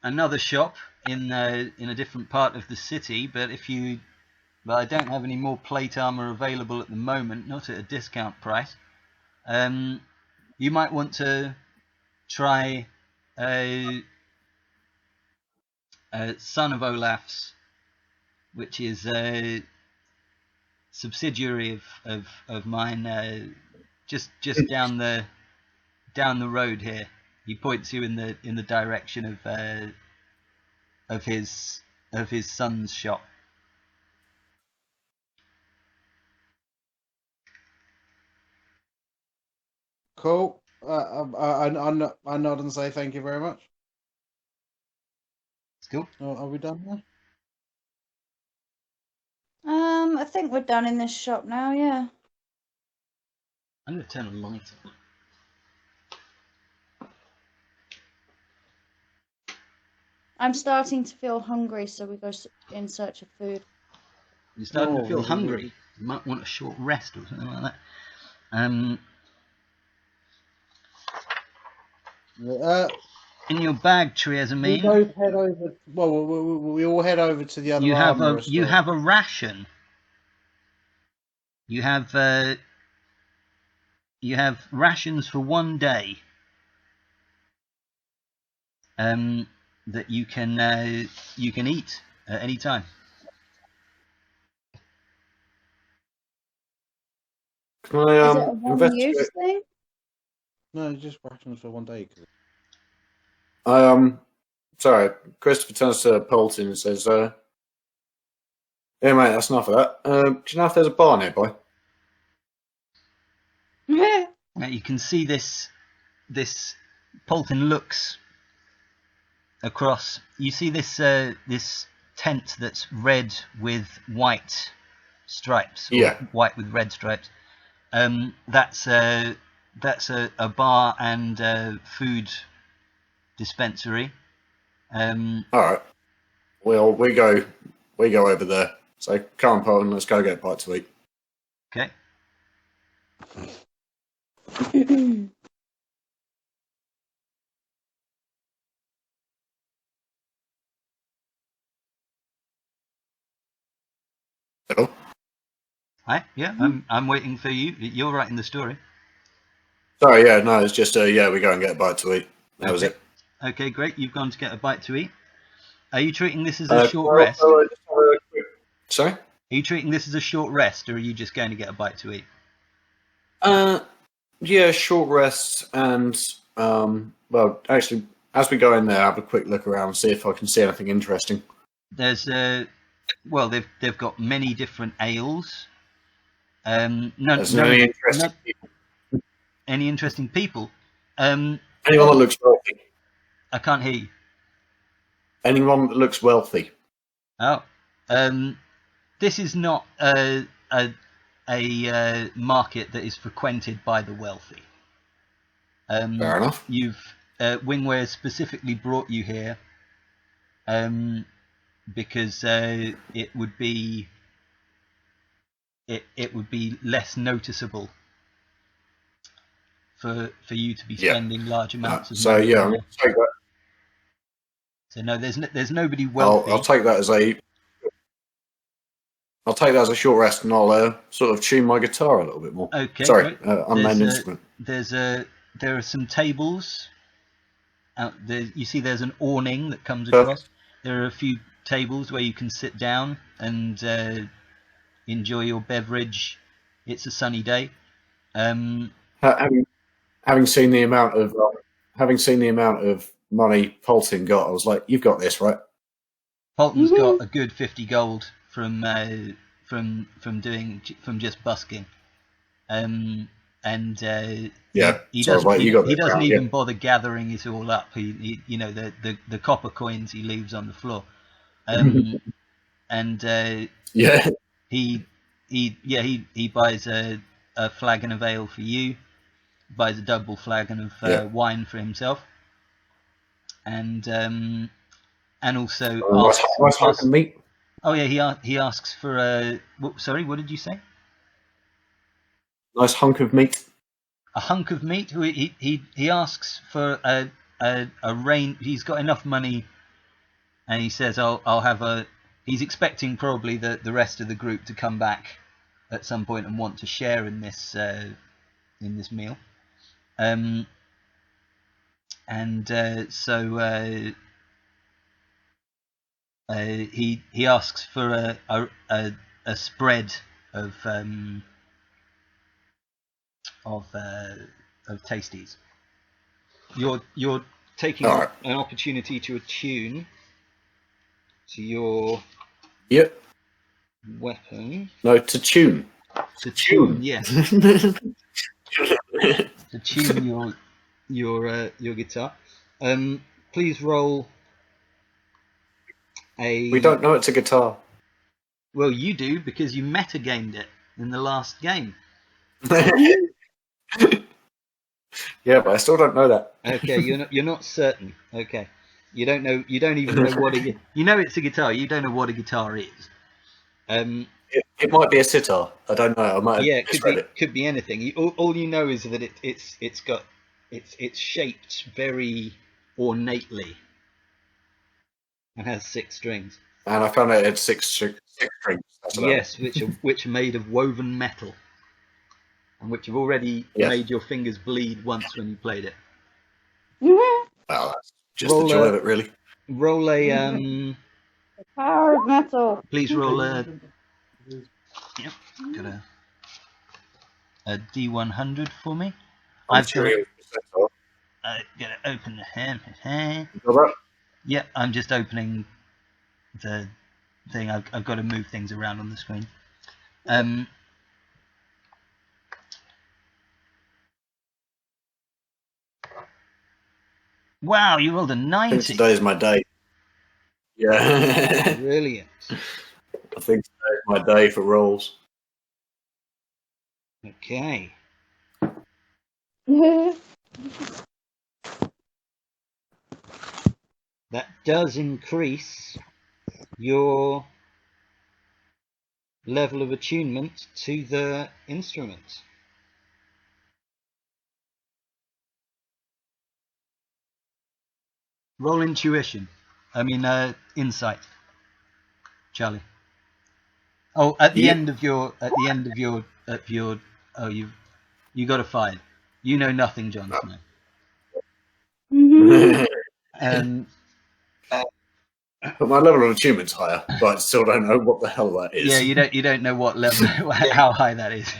another shop in a different part of the city, but I don't have any more plate armor available at the moment, not at a discount price. You might want to try Son of Olaf's, which is a subsidiary of mine, just down the road here. He points you in the direction of his son's shop. Cool. I nod and say thank you very much. It's cool. Are we done now? I think we're done in this shop now. Yeah. I'm going to turn a light on. I'm starting to feel hungry, so we go in search of food. You're starting to feel hungry. You might want a short rest or something like that. In your bag, We Triesamein, both head over. Well, we all head over to the other you have armorer's you store. have a ration. You have rations for 1 day. That you can eat at any time. Can Is it I a one investigate? use thing? No, just rations for 1 day. Sorry, Christopher turns to Polton and says, "Yeah, mate, that's enough of that. Do you know if there's a bar nearby?" Now you can see this. Polton looks across. You see this tent that's red with white stripes. Or Yeah. white with red stripes. That's a bar and food dispensary. All right. Well, we go over there. So come on, Polton, let's go get a bite to eat. Okay. Hello? Hi. Yeah, I'm waiting for you. You're writing the story. Sorry, yeah, no, it's just we go and get a bite to eat. That was it. Okay, great. You've gone to get a bite to eat. Are you treating this as a short rest? Sorry? Are you treating this as a short rest, or are you just going to get a bite to eat? Yeah, short rest and well, actually, as we go in there, have a quick look around, see if I can see anything interesting. There's well, they've got many different ales. Any interesting people. Any interesting people? Anyone that looks wealthy. I can't hear you. Anyone that looks wealthy. Oh, this is not a market that is frequented by the wealthy. Fair enough. Wingware specifically brought you here because it would be less noticeable for you to be spending large amounts of money. So yeah, I'm going to take that. So no, there's nobody wealthy. I'll take that as a short rest, and I'll sort of tune my guitar a little bit more. Okay. Sorry, unnamed instrument. There are some tables out there. You see, there's an awning that comes across. There are a few tables where you can sit down and enjoy your beverage. It's a sunny day. Having seen the amount of money Polton got, I was like, "You've got this, right?" Polton's got a good 50 gold from just busking, and he doesn't even bother gathering it all up. He the copper coins he leaves on the floor, he buys a flagon of ale for you, buys a double flagon of wine for himself, and also nice hunk of meat. Oh yeah, he asks for a. Sorry, what did you say? Nice hunk of meat. A hunk of meat. He asks for a range. He's got enough money, and he says, "I'll have a." He's expecting probably the rest of the group to come back at some point and want to share in this meal, he asks for a spread of tasties. You're taking an opportunity to attune to your weapon. No, to tune. To tune, yes. To tune your guitar. Please roll a. We don't know it's a guitar. Well, you do because you metagamed it in the last game. Yeah, but I still don't know that. Okay, you're not certain. Okay, you don't know. You don't even know what a. You know it's a guitar. You don't know what a guitar is. It might be a sitar. I don't know. I might have misread it. Could be anything. All you know is that it's got It's shaped very ornately and has 6 strings. And I found out it had six strings. That's about Yes, which are made of woven metal, and which have already made your fingers bleed once when you played it. Well, that's just the joy of it, really. Roll a The power of metal. please roll a got a D100 for me. I'm sure Gotta open the hand. Yep, I'm just opening the thing. I've got to move things around on the screen. Wow, you rolled a 90. I think today's my day. Yeah. Brilliant. I think today's my day for rolls. Okay. That does increase your level of attunement to the instrument. Roll intuition. I mean, insight. Charlie. Oh, at the end of your, oh, you got a 5. You know nothing, Jon Snow. But my level of attunement's higher, but I still don't know what the hell that is. Yeah, you don't know what level, how high that is.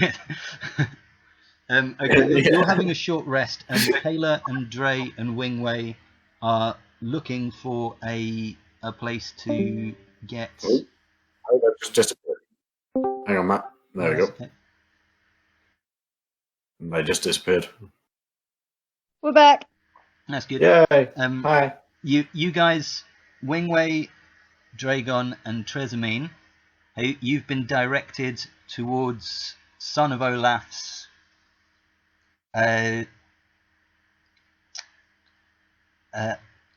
Okay, you're having a short rest, and Taylor and Dre and Wingway are looking for a place to get. Oh, that just disappeared. Hang on, Matt. There we go. Okay. They just disappeared. We're back. That's good. Yay! Hi. You guys, Wingway, Dragon, and Triesamein, you've been directed towards Son of Olaf's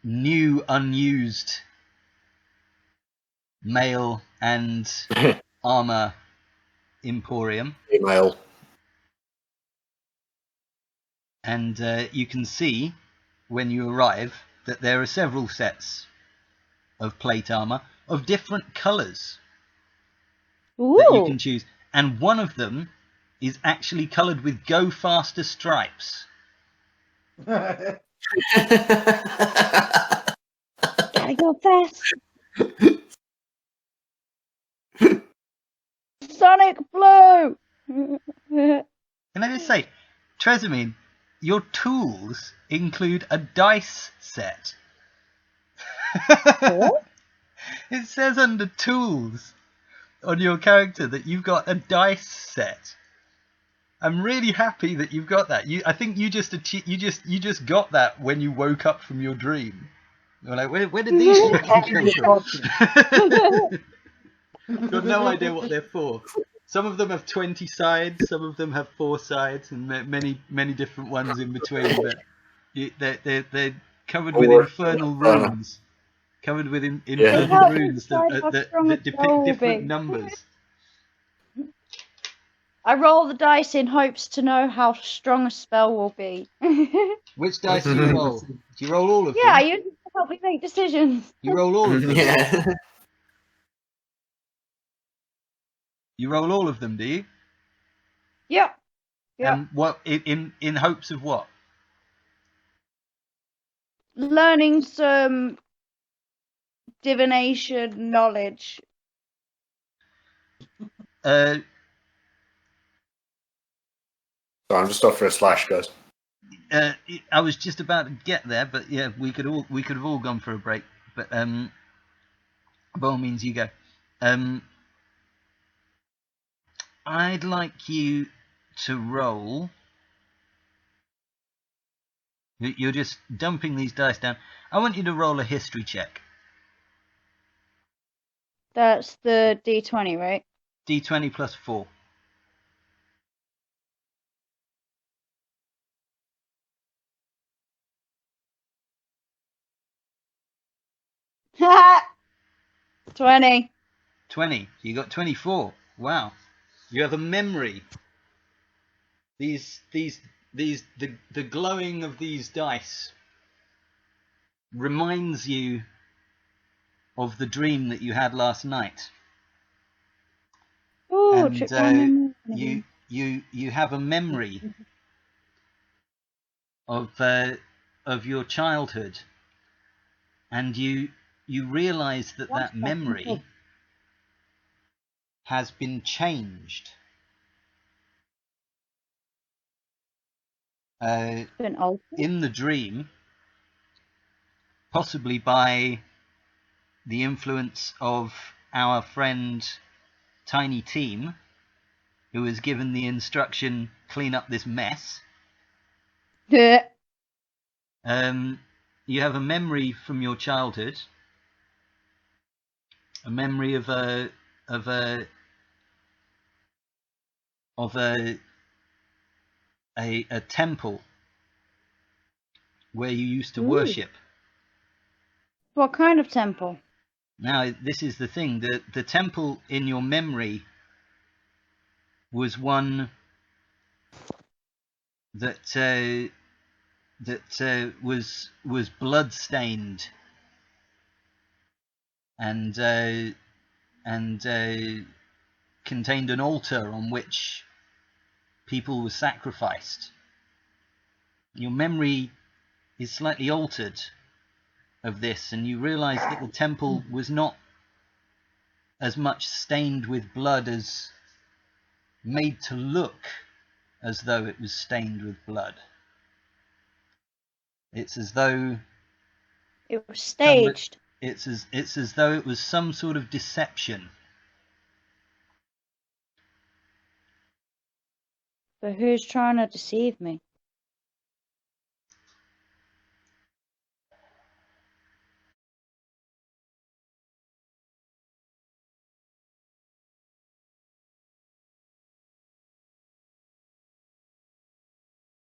new unused mail and armor emporium. Email. And you can see when you arrive that there are several sets of plate armor of different colors that you can choose, and one of them is actually colored with Go Faster stripes. Gotta go fast. Sonic Blue. Can I just say, Triesamein, your tools include a dice set. What? It says under tools on your character that you've got a dice set. I'm really happy that you've got that. I think you just got that when you woke up from your dream. You're like, where did these come from? Got no idea what they're for. Some of them have 20 sides, some of them have 4 sides, and many different ones in between. But they're covered with infernal runes. Covered with infernal runes that depict different numbers. I roll the dice in hopes to know how strong a spell will be. Which dice do you roll? Do you roll all of them? Yeah, I use it to help me make decisions. You roll all of them? Yeah. You roll all of them, do you? Yep. And what in hopes of what? Learning some divination knowledge. So I'm just off for a slash, guys. I was just about to get there, but yeah, we could have all gone for a break. But by all means, you go. I'd like you to roll. You're just dumping these dice down. I want you to roll a history check. That's the D20, right? D20 plus 4. Ha! 20. 20. You got 24. Wow. You have a memory. These the glowing of these dice reminds you of the dream that you had last night. Oh, And you have a memory of your childhood, and you realize that memory has been changed. In the dream, possibly by the influence of our friend Tiny Team, who was given the instruction, clean up this mess. You have a memory from your childhood, a memory of a temple where you used to worship. What kind of temple? Now, this is the thing. The temple in your memory was one that was blood-stained and contained an altar on which people were sacrificed. Your memory is slightly altered of this, and you realize that the temple was not as much stained with blood as made to look as though it was stained with blood. It's as though it was staged. It's as though it was some sort of deception. But who's trying to deceive me?